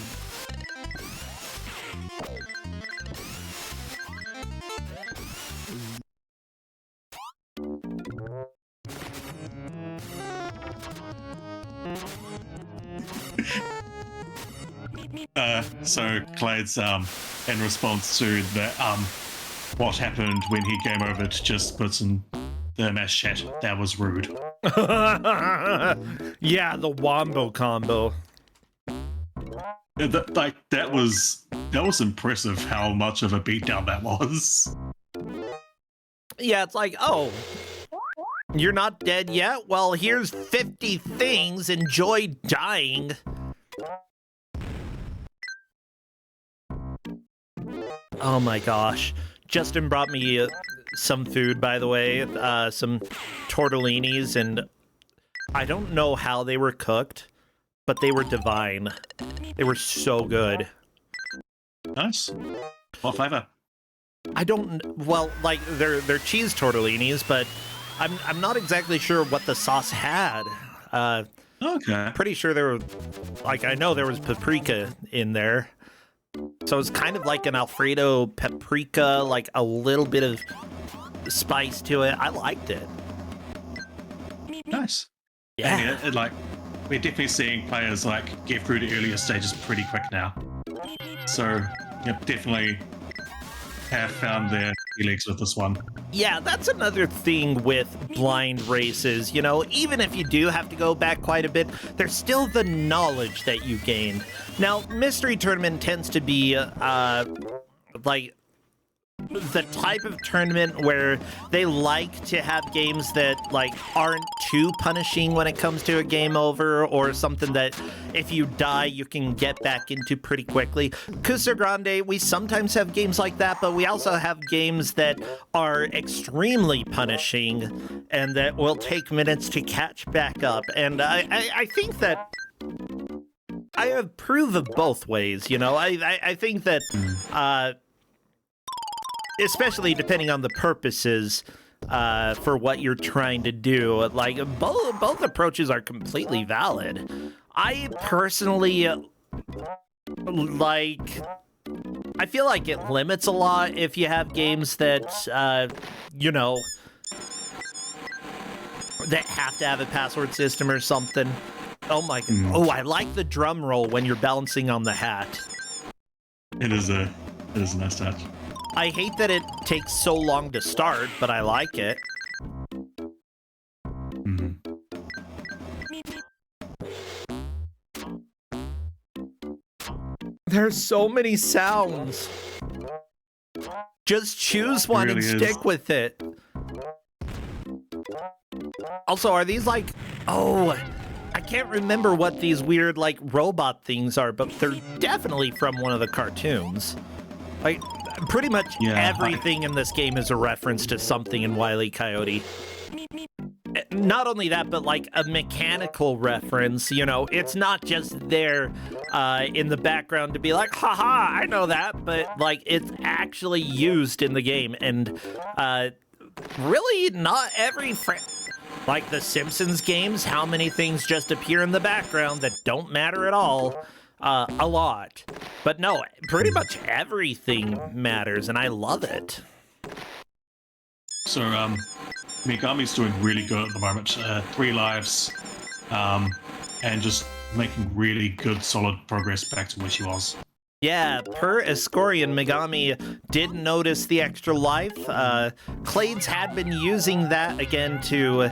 So Clade's in response to the what happened when he came over to just puts in the mess chat, that was rude. Yeah, the wombo combo. That was impressive how much of a beatdown that was. Yeah, it's like, oh, you're not dead yet? Well, here's 50 things. Enjoy dying. Oh my gosh. Justin brought me some food, by the way, some tortellinis, and I don't know how they were cooked, but they were divine. They were so good. Nice. What flavor? I don't, well, like, they're cheese tortellinis, but I'm not exactly sure what the sauce had. Okay. Pretty sure there were, like, I know there was paprika in there. So it's kind of like an Alfredo paprika, like a little bit of spice to it. I liked it. Nice. Yeah. And like, we're definitely seeing players like get through the earlier stages pretty quick now. So, yep, definitely have found their legs with this one. Yeah, that's another thing with blind races. You know, even if you do have to go back quite a bit, there's still the knowledge that you gain. Now, Mystery Tournament tends to be, like, the type of tournament where they like to have games that, like, aren't too punishing when it comes to a game over, or something that if you die you can get back into pretty quickly. Kusogrand8, we sometimes have games like that, but we also have games that are extremely punishing and that will take minutes to catch back up. And I think that I approve of both ways, you know. I think that especially depending on the purposes for what you're trying to do. Like, both approaches are completely valid. I personally, like, I feel like it limits a lot if you have games that, you know, that have to have a password system or something. Oh my god. Oh, I like the drum roll when you're balancing on the hat. It is a nice touch. I hate that it takes so long to start, but I like it. There's so many sounds. Just choose one and stick with it. Also, are these like... Oh, I can't remember what these weird, like, robot things are, but they're definitely from one of the cartoons. Like, pretty much everything in this game is a reference to something in Wile E. Coyote. Not only that, but like a mechanical reference, you know, it's not just there in the background to be like, haha, I know that, but like it's actually used in the game. And really not every like the Simpsons games, how many things just appear in the background that don't matter at all? A lot. But no, pretty much everything matters, and I love it. So, Megami's doing really good at the moment. 3 lives, and just making really good, solid progress back to where she was. Yeah, per Escorian, Megami did notice the extra life. Clades had been using that again to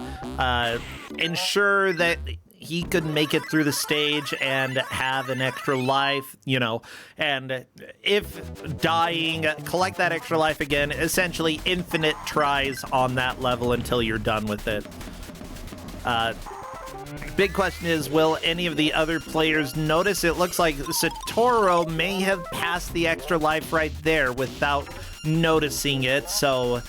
ensure that he could make it through the stage and have an extra life, you know, and if dying, collect that extra life again, essentially infinite tries on that level until you're done with it. Big question is, will any of the other players notice? It looks like Satoru may have passed the extra life right there without noticing it, so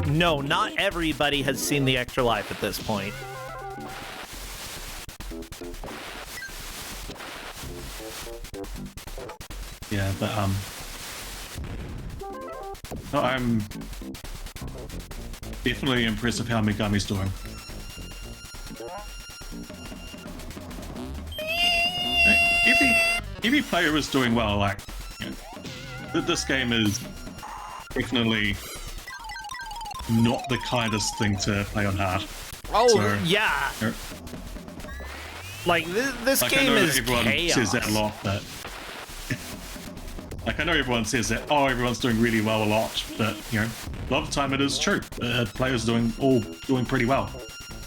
no, not everybody has seen the extra life at this point. Yeah, but no, I'm definitely impressed with how Megami's doing. Every player is doing well. Like, you know, this game is definitely not the kindest thing to play on hard. Oh, so, yeah. You know, like, this like, game is everyone chaos. says that a lot, but like, I know everyone says that, oh, everyone's doing really well a lot, but, you know, a lot of the time it is true. Players doing pretty well.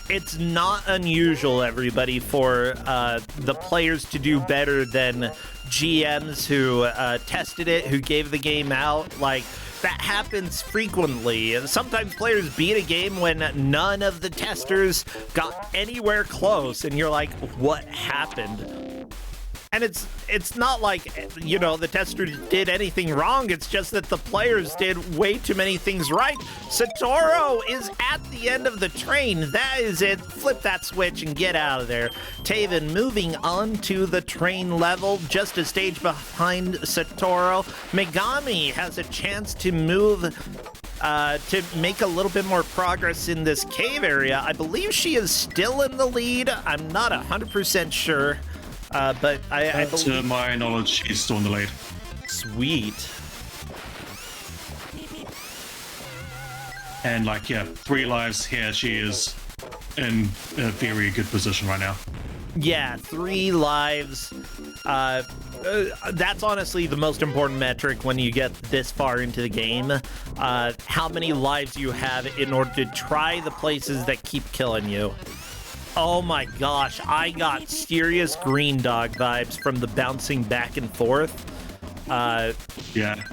It's not unusual, everybody, for the players to do better than GMs who tested it, who gave the game out. Like, that happens frequently. And sometimes players beat a game when none of the testers got anywhere close, and you're like, what happened? And it's not like, you know, the testers did anything wrong. It's just that the players did way too many things right. Satoru is at the end of the train. That is it. Flip that switch and get out of there. Taven moving on to the train level, just a stage behind Satoru. Megami has a chance to move to make a little bit more progress in this cave area. I believe she is still in the lead. I'm not 100% sure. But I believe... To my knowledge, she's still in the lead. Sweet. And like, yeah, 3 lives here. She is in a very good position right now. Yeah, 3 lives. That's honestly the most important metric when you get this far into the game. How many lives you have in order to try the places that keep killing you. Oh my gosh, I got serious Green Dog vibes from the bouncing back and forth. Yeah.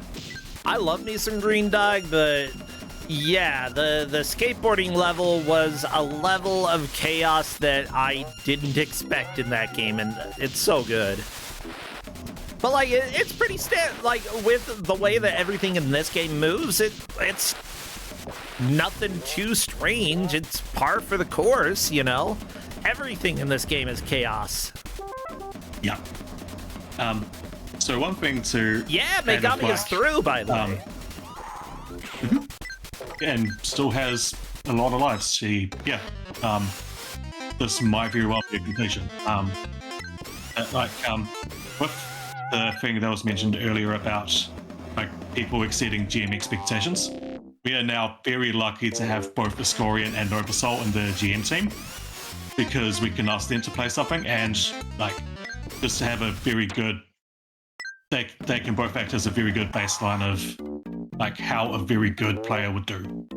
I love me some Green Dog, but yeah, the skateboarding level was a level of chaos that I didn't expect in that game, and it's so good. But like, it's pretty like with the way that everything in this game moves, it's nothing too strange. It's par for the course, you know? Everything in this game is chaos. Yeah. So one thing to... Yeah, Megami is through, by the way. And still has a lot of lives. This might very well be a completion. With the thing that was mentioned earlier about like people exceeding GM expectations, we are now very lucky to have both Ascorian and Novasoul in the GM team, because we can ask them to play something and like just to have a very good, they can both act as a very good baseline of like how a very good player would do.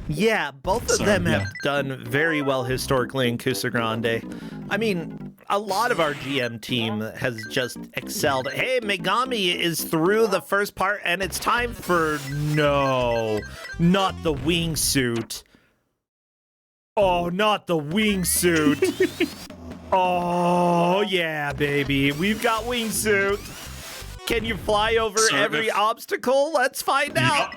Yeah, both of them have done very well historically in Kusogrand8. I mean, a lot of our GM team has just excelled. Hey, Megami is through the first part, and it's time for... No, not the wingsuit. Oh, not the wingsuit. Oh, yeah, baby. We've got wingsuit. Can you fly over every obstacle? Let's find out.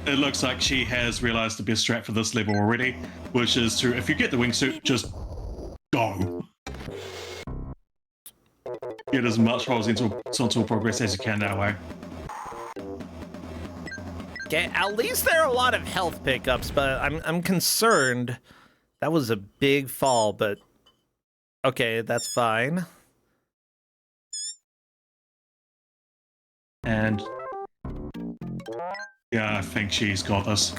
It looks like she has realized the best strat for this level already, which is to, if you get the wingsuit, just go. Get as much horizontal progress as you can that way. Okay, at least there are a lot of health pickups, but I'm concerned. That was a big fall, but okay, that's fine. And yeah, I think she's got this.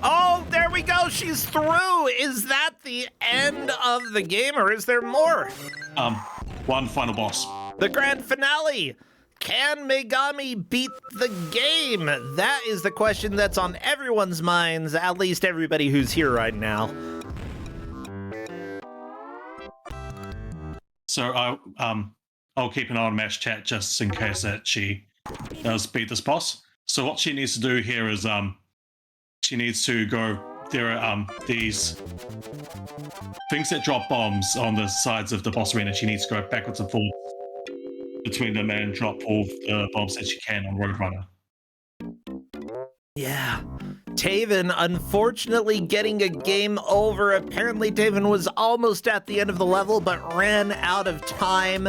Oh, there we go. She's through. Is that the end of the game, or is there more? One final boss. The grand finale. Can Megami beat the game? That is the question that's on everyone's minds, at least everybody who's here right now. So I'll keep an eye on Mash Chat just in case that she does beat this boss. So what she needs to do here is she needs to go, there are these things that drop bombs on the sides of the boss arena. She needs to go backwards and forwards between them and drop all the bombs that she can on Roadrunner. Yeah. Taven, unfortunately, getting a game over. Apparently, Taven was almost at the end of the level, but ran out of time.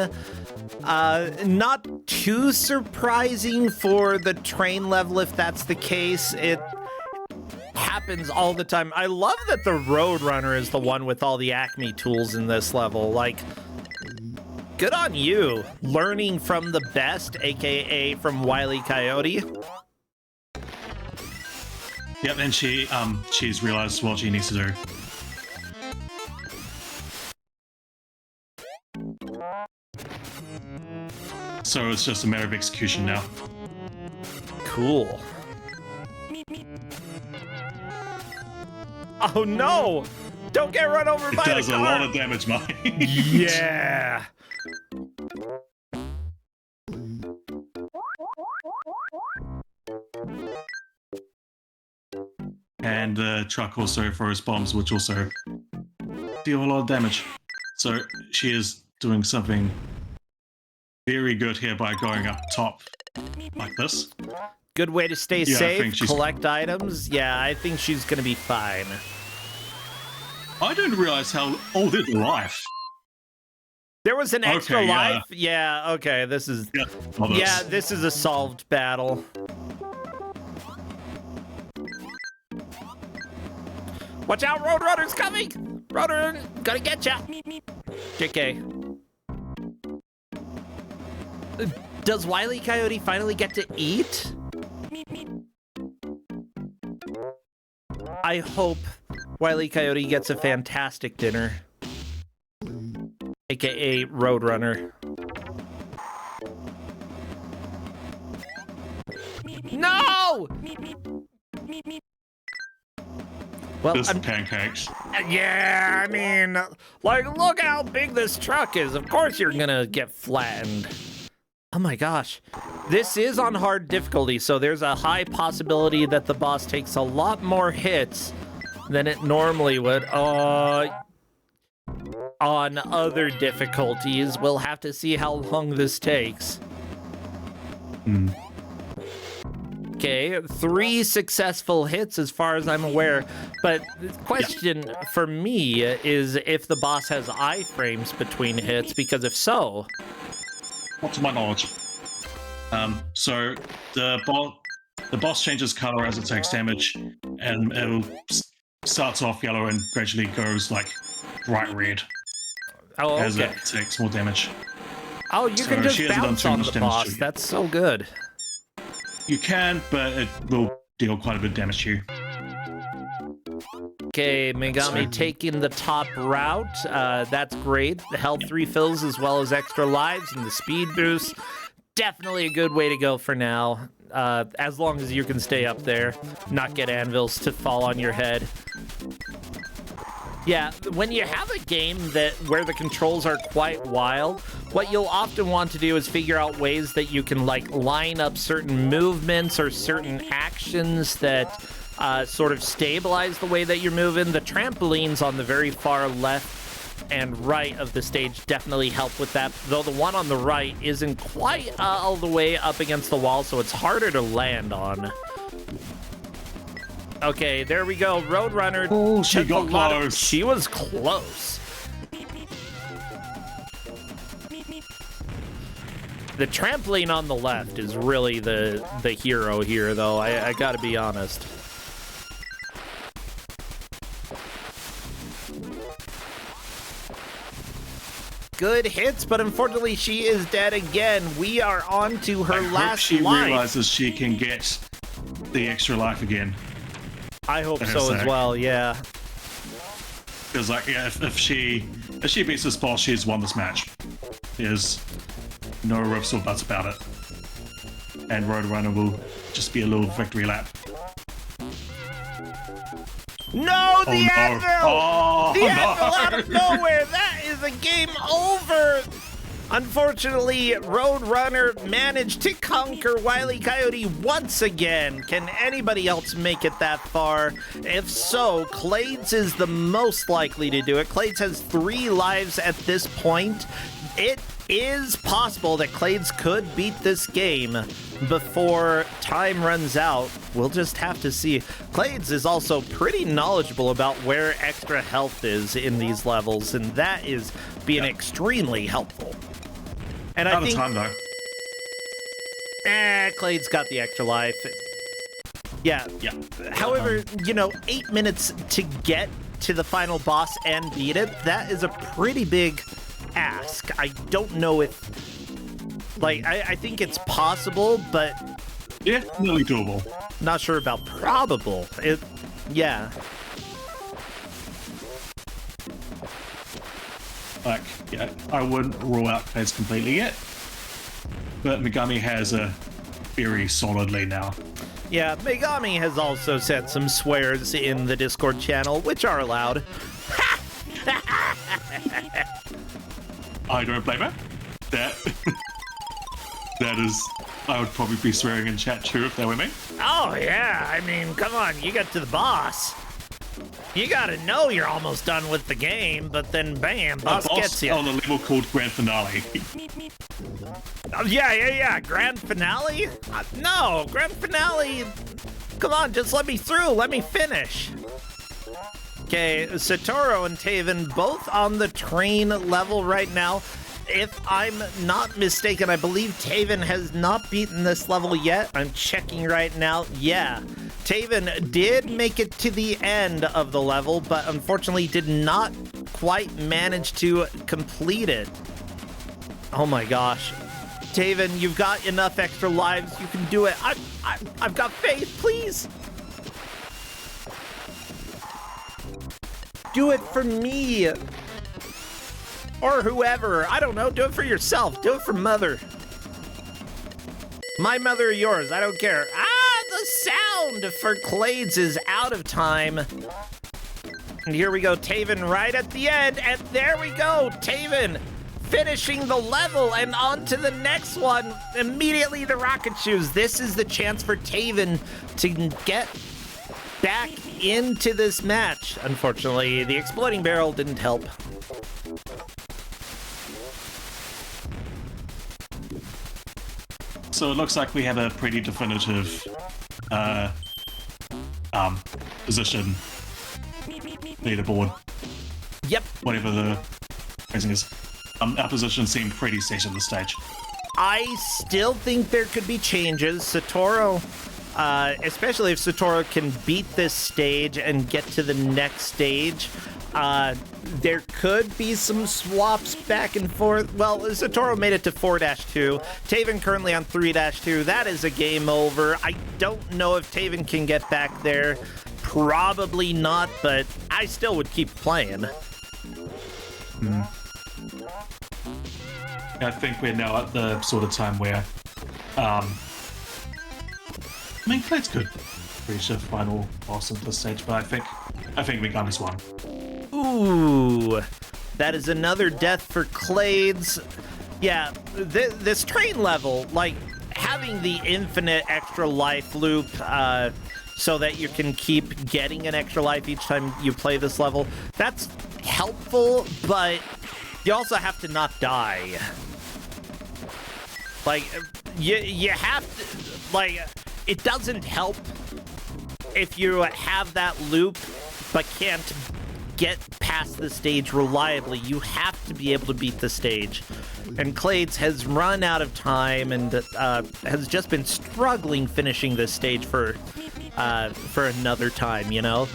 Not too surprising for the train level, if that's the case. It happens all the time. I love that the Roadrunner is the one with all the Acme tools in this level. Like, good on you. Learning from the best, aka from Wile Coyote. Yep, and she's realized what she needs to do. So it's just a matter of execution now. Cool. Oh no! Don't get run over by the car! It does a lot of damage, Mike. Yeah! And the truck also throws bombs, which also deal a lot of damage. So she is doing something very good here by going up top like this. Good way to stay Yeah, I safe, think she's- collect items. Yeah, I think she's going to be fine. I didn't realize how... Oh, there's life. There was an extra Okay, yeah. life? Yeah, okay, this is... Yeah, well, Yeah, this is a solved battle. Watch out, Roadrunner's coming! Roadrunner, gonna get ya! JK. Does Wile E. Coyote finally get to eat? I hope Wile E. Coyote gets a fantastic dinner. AKA Roadrunner. No! Well, Just pancakes. yeah, I mean, like, look how big this truck is. Of course you're gonna get flattened. Oh my gosh. This is on hard difficulty, so there's a high possibility that the boss takes a lot more hits than it normally would. On other difficulties, we'll have to see how long this takes. Okay, 3 successful hits as far as I'm aware, but the question for me is if the boss has iframes between hits, because if so... Not to my knowledge. So the boss changes color as it takes damage, and it starts off yellow and gradually goes like bright red Oh, as okay. it takes more damage. Oh, you So can just she hasn't done bounce too on much the damage boss. to you. That's so good. You can, but it will deal quite a bit of damage to you. Okay, Megami taking the top route. That's great. The health refills as well as extra lives and the speed boost. Definitely a good way to go for now. As long as you can stay up there, not get anvils to fall on your head. Yeah, when you have a game where the controls are quite wild, what you'll often want to do is figure out ways that you can like line up certain movements or certain actions that sort of stabilize the way that you're moving. The trampolines on the very far left and right of the stage definitely help with that, though the one on the right isn't quite all the way up against the wall, so it's harder to land on. Okay, there we go. Roadrunner. Oh, she took got a lot of- close. She was close. The trampoline on the left is really the hero here, though. I gotta be honest. Good hits, but unfortunately she is dead again. We are on to her I hope last she life. realizes she can get the extra life again. I hope That's so as sick. well, yeah. Because like, yeah, if she beats this boss, she's won this match. There's no ifs or buts about it. And Roadrunner will just be a little victory lap. No, the no. anvil! Oh, The no. anvil out of nowhere! That is a game over! Unfortunately, Roadrunner managed to conquer Wile E. Coyote once again. Can anybody else make it that far? If so, Clades is the most likely to do it. Clades has 3 lives at this point. It is possible that Clades could beat this game before time runs out. We'll just have to see. Clades is also pretty knowledgeable about where extra health is in these levels, and that is being extremely helpful. And I Out of think time though. Clade's got the extra life. Yeah. Yeah. However, 8 minutes to get to the final boss and beat it, that is a pretty big ask. I don't know if, I think it's possible, but Yeah, nearly doable. not sure about probable. Yeah. Like, yeah, I wouldn't rule out Clades completely yet. But Megami has a very solid lead now. Yeah, Megami has also said some swears in the Discord channel, which are allowed. I don't blame her. That is, I would probably be swearing in chat too if they were me. Oh, yeah. I mean, come on. You got to the boss. You gotta know you're almost done with the game, but then bam, boss gets you. On a level called Grand Finale. Yeah. Grand Finale? No, Grand Finale. Come on, just let me through. Let me finish. Okay, Satoru and Taven both on the train level right now. If I'm not mistaken, I believe Taven has not beaten this level yet. I'm checking right now. Yeah, Taven did make it to the end of the level, but unfortunately did not quite manage to complete it. Oh my gosh. Taven, you've got enough extra lives. You can do it. I've got faith, please. Do it for me. Or whoever. I don't know. Do it for yourself. Do it for Mother. My mother or yours. I don't care. The sound for Clades is out of time. And here we go. Taven right at the end. And there we go. Taven finishing the level and on to the next one. Immediately the rocket shoes. This is the chance for Taven to get back into this match. Unfortunately, the exploding barrel didn't help. So it looks like we have a pretty definitive position leaderboard. Yep. Whatever the phrasing is. Our position seemed pretty set at the stage. I still think there could be changes. Satoru, especially if Satoru can beat this stage and get to the next stage, there could be some swaps back and forth. Well, Satoru made it to 4-2. Taven currently on 3-2. That is a game over. I don't know if Taven can get back there. Probably not, but I still would keep playing. I think we're now at the sort of time where, I mean, Clade's good. Reach a final boss of the stage, but I think we got this one. Ooh, that is another death for Clades. Yeah, this train level, like having the infinite extra life loop, so that you can keep getting an extra life each time you play this level, that's helpful, but you also have to not die. Like, you have to, like, it doesn't help if you have that loop but can't get past the stage reliably. You have to be able to beat the stage. And Clades has run out of time and has just been struggling finishing this stage for another time, you know?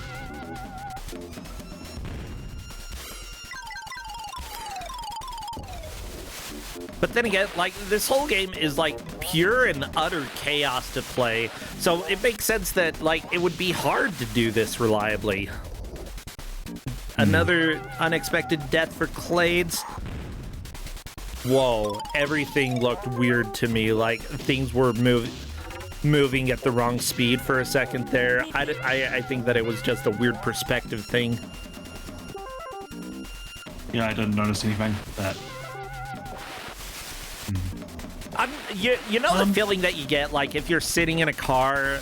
But then again, like, this whole game is, like, pure and utter chaos to play. So it makes sense that, like, it would be hard to do this reliably. Another unexpected death for Clades. Whoa, everything looked weird to me. Like, things were moving at the wrong speed for a second there. I think that it was just a weird perspective thing. Yeah, I didn't notice anything that. You know the feeling that you get, like, if you're sitting in a car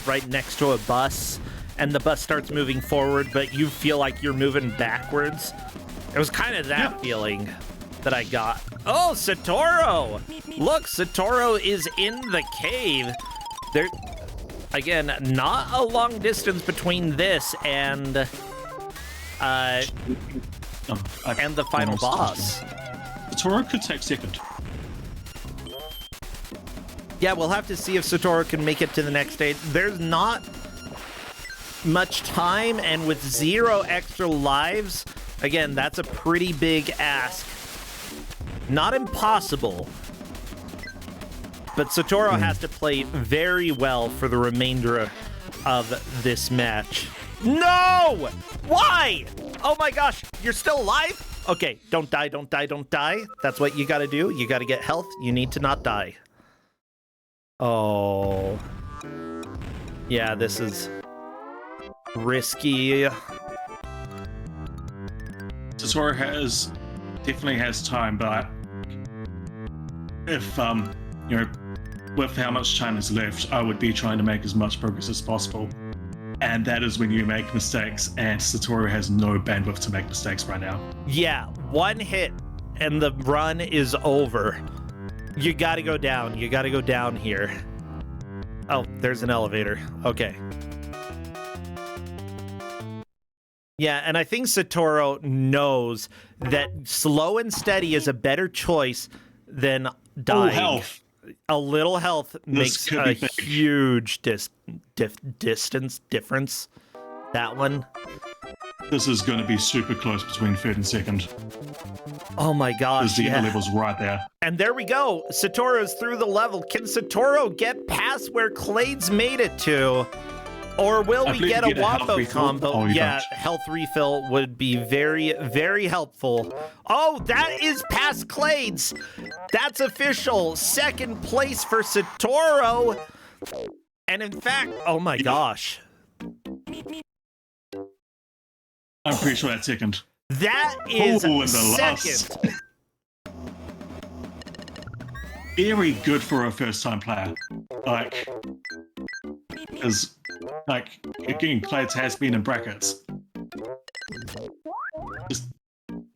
right next to a bus and the bus starts moving forward, but you feel like you're moving backwards? It was kind of that feeling that I got. Oh, Satoru! Look, Satoru is in the cave. There, again, not a long distance between this and the final boss. Satoru could take second. Yeah, we'll have to see if Satoru can make it to the next stage. There's not much time, and with 0 extra lives, again, that's a pretty big ask. Not impossible, but Satoru has to play very well for the remainder of this match. No! Why? Oh my gosh, you're still alive? Okay, don't die, don't die, don't die. That's what you gotta do. You gotta get health. You need to not die. Oh. Yeah, this is risky. Satoru definitely has time, but if you know, with how much time is left, I would be trying to make as much progress as possible. and that is when you make mistakes, and Satoru has no bandwidth to make mistakes right now. Yeah, one hit and the run is over. You gotta go down. You gotta go down here. Oh, there's an elevator. Okay. Yeah, and I think Satoru knows that slow and steady is a better choice than dying. Health. A little health makes a huge distance difference. That one. This is going to be super close between third and second. Oh my gosh, the level's right there. And there we go. Satoru's through the level. Can Satoru get past where Clade's made it to? Or will we get a Wombo combo? Oh, yeah, health refill would be very, very helpful. Oh, that is past Clade's. That's official. Second place for Satoru. And in fact, oh my gosh. I'm pretty sure that's second. That is second. Very good for a first-time player. Like, is getting Clades has been in brackets. Just,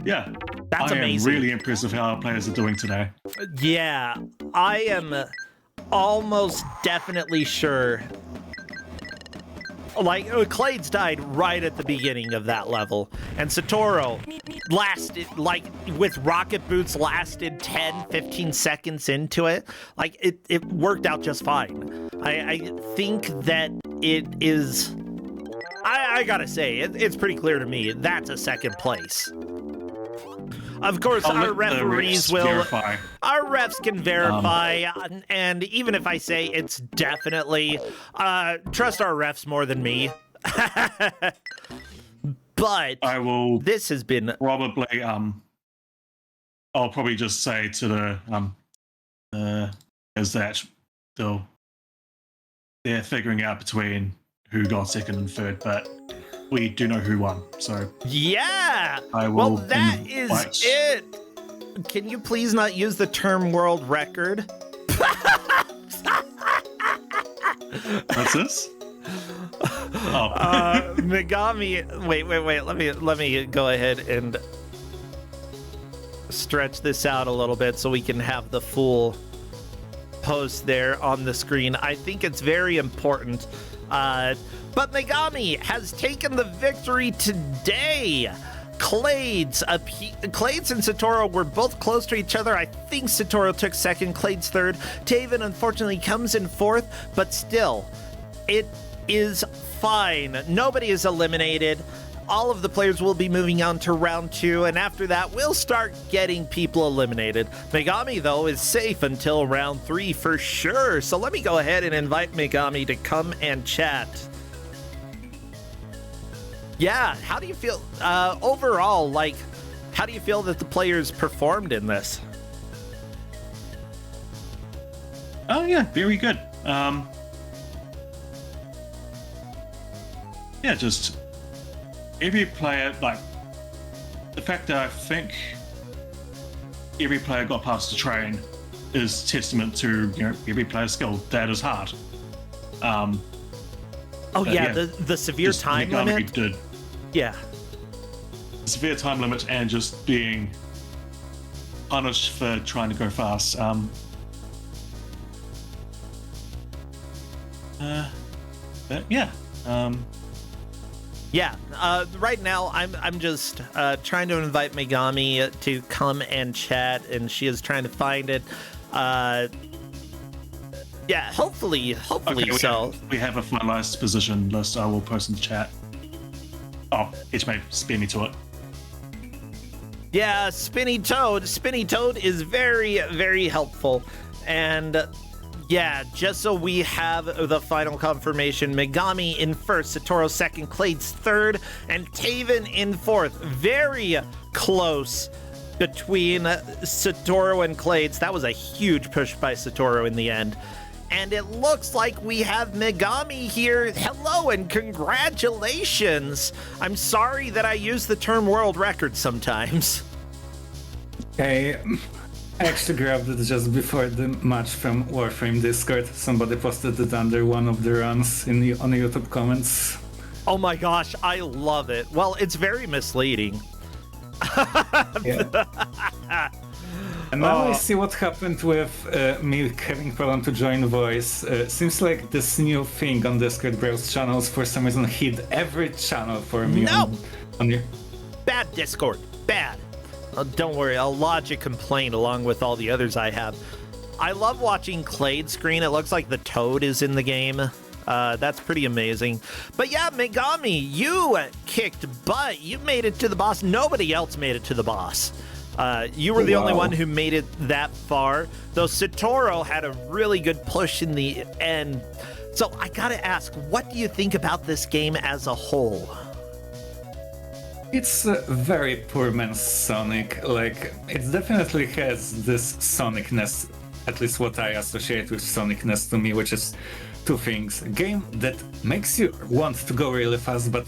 yeah, that's amazing. I am really impressed with how our players are doing today. Yeah, I am almost definitely sure. Like, Clades died right at the beginning of that level, and Satoru lasted, like, with rocket boots, lasted 10, 15 seconds into it. Like, it worked out just fine. I think that it is, I gotta say, it's pretty clear to me, that's a second place. Of course, our referees will. Verify. Our refs can verify, and even if I say it's definitely, trust our refs more than me. But I will. This has been probably. I'll probably just say to the is that they're figuring out between who got second and third, but we do know who won, so yeah. I will. Well, that is it. Can you please not use the term world record? What's this? Oh, Megami. Wait. Let me go ahead and stretch this out a little bit so we can have the full post there on the screen. I think it's very important. But Megami has taken the victory today. Clades and Satoru were both close to each other. I think Satoru took second, Clades third. Taven unfortunately comes in fourth, but still, it is fine. Nobody is eliminated. All of the players will be moving on to round 2, and after that, we'll start getting people eliminated. Megami, though, is safe until round 3 for sure. So let me go ahead and invite Megami to come and chat. Yeah, how do you feel overall? Like, how do you feel that the players performed in this? Oh yeah, very good. Yeah, just every player, like the fact that I think every player got past the train is testament to every player's skill. That is hard. Oh yeah, the severe time limit. Did. Yeah. Severe time limit and just being punished for trying to go fast. Right now I'm just trying to invite Megami to come and chat, and she is trying to find it. Hopefully okay, so. We have a finalized position list. I will post in the chat. Oh, it may spin me to it. Yeah, Spinny Toad. Spinny Toad is very, very helpful. And yeah, just so we have the final confirmation, Megami in first, Satoru second, Clades third, and Taven in fourth. Very close between Satoru and Clades. That was a huge push by Satoru in the end. And it looks like we have Megami here. Hello and congratulations. I'm sorry that I use the term world record sometimes. I actually grabbed it just before the match from Warframe Discord. Somebody posted it under one of the runs on the YouTube comments. Oh my gosh, I love it. Well, it's very misleading. Yeah. And now I see what happened with me having problem to join voice. Seems like this new thing on Discord browse channels for some reason hid every channel for me. No! On your... Bad Discord. Bad. Don't worry, I'll lodge a complaint along with all the others I have. I love watching Clade's screen. It looks like the Toad is in the game. That's pretty amazing. But yeah, Megami, you kicked butt. You made it to the boss. Nobody else made it to the boss. You were the only one who made it that far. Though Satoru had a really good push in the end. So I gotta ask, what do you think about this game as a whole? It's a very poor man's Sonic. Like, it definitely has this Sonicness, at least what I associate with Sonicness to me, which is two things. A game that makes you want to go really fast, but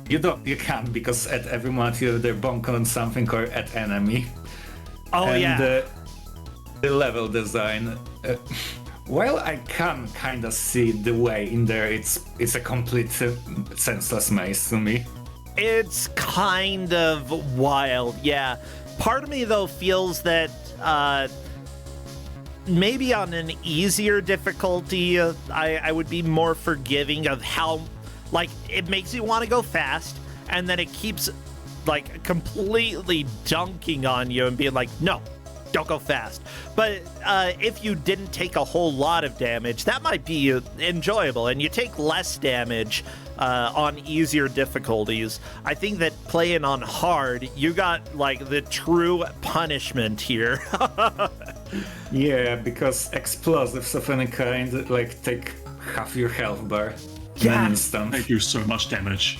you can't, because at every moment you either bonk on something or at enemy. Oh, and, yeah. The level design. While I can kind of see the way in there, it's a complete senseless maze to me. It's kind of wild, yeah. Part of me, though, feels that maybe on an easier difficulty, I would be more forgiving of how, like, it makes you want to go fast, and then it keeps, like, completely dunking on you and being like, no, don't go fast. But if you didn't take a whole lot of damage, that might be enjoyable, and you take less damage on easier difficulties. I think that playing on hard, you got, like, the true punishment here. Yeah, because explosives of any kind, like, take half your health bar in an instant. They do so much damage.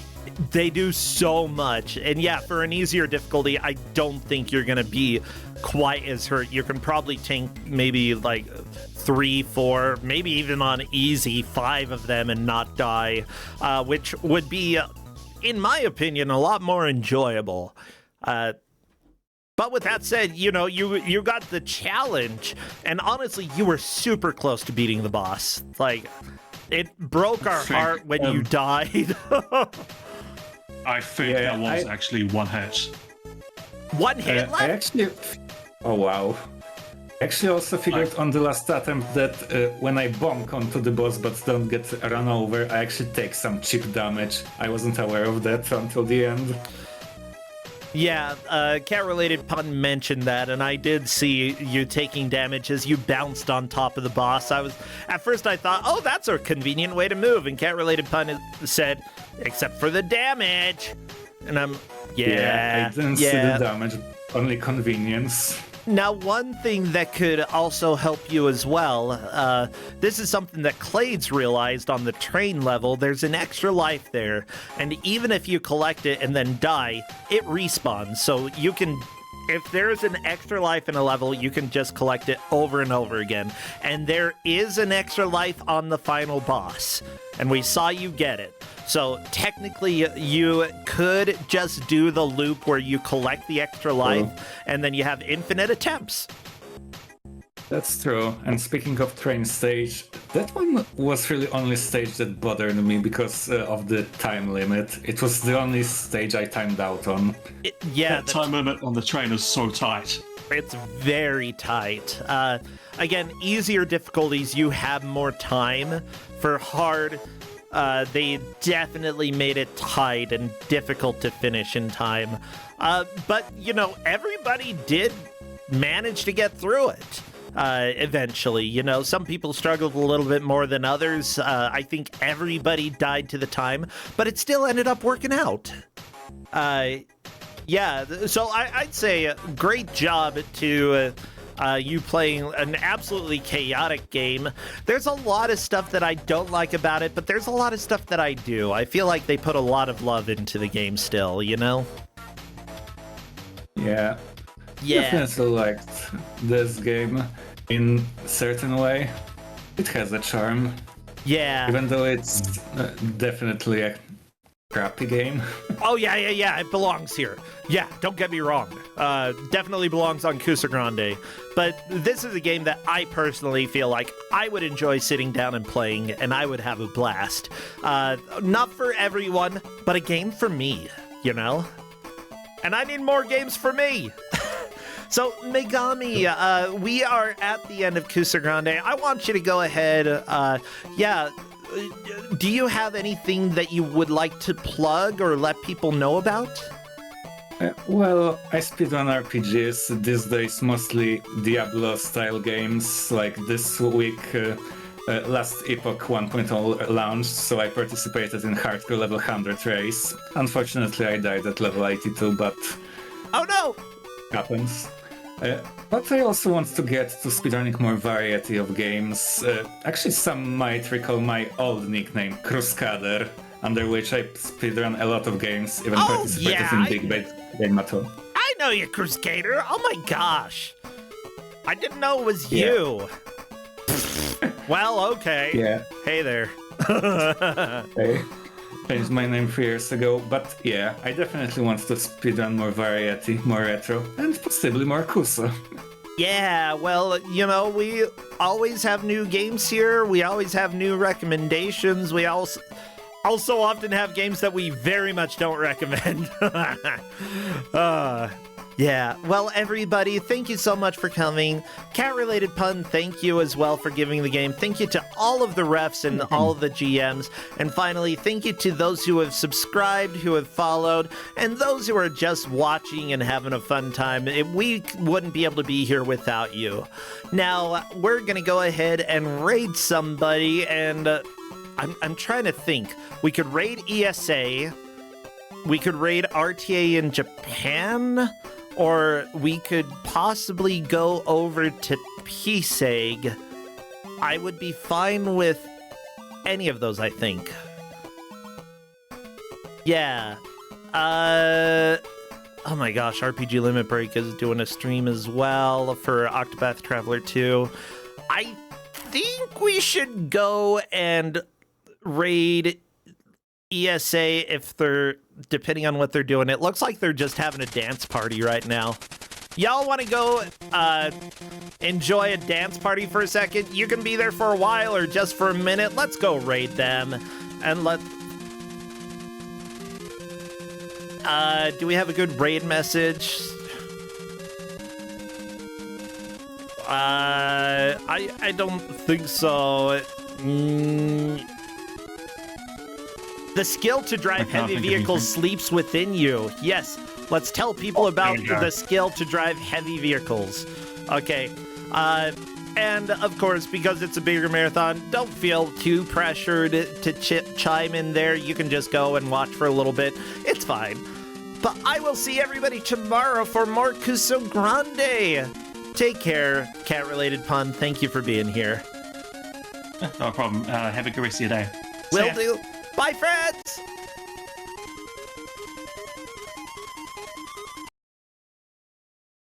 They do so much. And yeah, for an easier difficulty, I don't think you're going to be quite as hurt. You can probably tank maybe like 3, 4, maybe even on easy 5 of them and not die, which would be, in my opinion, a lot more enjoyable. But with that said, you know, you got the challenge, and honestly, you were super close to beating the boss. Like, it broke our heart when you died. I think that was actually one hit. One hit left? I actually... Oh, wow. Actually also figured on the last attempt that when I bonk onto the boss but don't get run over, I actually take some chip damage. I wasn't aware of that until the end. Yeah, Cat-Related Pun mentioned that, and I did see you taking damage as you bounced on top of the boss. At first I thought, oh, that's a convenient way to move, and Cat-Related Pun said, except for the damage. And I'm, I didn't see the damage, only convenience. Now, one thing that could also help you as well, this is something that Clades realized on the train level. There's an extra life there, and even if you collect it and then die, it respawns. So you can, if there's an extra life in a level, you can just collect it over and over again. And there is an extra life on the final boss, and we saw you get it. So technically, you could just do the loop where you collect the extra life, and then you have infinite attempts. That's true. And speaking of train stage, that one was really only stage that bothered me because of the time limit. It was the only stage I timed out on. That time limit on the train is so tight. It's very tight. Again, easier difficulties, you have more time. For hard, they definitely made it tight and difficult to finish in time. But, you know, everybody did manage to get through it. Eventually, you know, some people struggled a little bit more than others. I think everybody died to the time, but it still ended up working out. Yeah, so I'd say great job to you playing an absolutely chaotic game. There's a lot of stuff that I don't like about it, but there's a lot of stuff that I do. I feel like they put a lot of love into the game still, you know? Yeah. Definitely liked this game in a certain way. It has a charm. Yeah. Even though it's definitely crappy game. Oh, yeah, it belongs here. Yeah, don't get me wrong. Definitely belongs on Kusogrand8. But this is a game that I personally feel like I would enjoy sitting down and playing, and I would have a blast. Not for everyone, but a game for me, you know? And I need more games for me! So, Megami, we are at the end of Kusogrand8. I want you to go ahead, do you have anything that you would like to plug or let people know about? Well, I speedrun RPGs these days, mostly Diablo-style games. Like this week, last Epoch 1.0 launched, so I participated in hardcore level 100 race. Unfortunately, I died at level 82, but... Oh no! Happens. But I also want to get to speedrunning more variety of games. Actually, some might recall my old nickname, Cruskader, under which I speedrun a lot of games, even participated in Big Bad Game at all. I know you, Cruskader! Oh my gosh! I didn't know it was you! Well, okay. Yeah. Hey there. Hey. Changed my name 3 years ago, but yeah, I definitely want to speedrun more variety, more retro, and possibly more Kuso. Yeah, well, you know, we always have new games here. We always have new recommendations. We also often have games that we very much don't recommend. Yeah, well, everybody, thank you so much for coming. Cat-related pun, thank you as well for giving the game. Thank you to all of the refs and all of the GMs. And finally, thank you to those who have subscribed, who have followed, and those who are just watching and having a fun time. We wouldn't be able to be here without you. Now, we're going to go ahead and raid somebody, and I'm trying to think. We could raid ESA. We could raid RTA in Japan. Or we could possibly go over to PSEG. I would be fine with any of those, I think. Yeah. Oh my gosh, RPG Limit Break is doing a stream as well for Octopath Traveler 2. I think we should go and raid ESA if they're, depending on what they're doing. It looks like they're just having a dance party right now. Y'all want to go enjoy a dance party for a second? You can be there for a while or just for a minute. Let's go raid them. And do we have a good raid message? I don't think so. The skill to drive heavy vehicles sleeps within you. Yes, let's tell people about the skill to drive heavy vehicles. Okay, and of course, because it's a bigger marathon, don't feel too pressured to chime in there. You can just go and watch for a little bit. It's fine. But I will see everybody tomorrow for more Kusogrand8. Take care, cat-related pun. Thank you for being here. No problem. Have a good rest of your day. Will do. Bye, friends!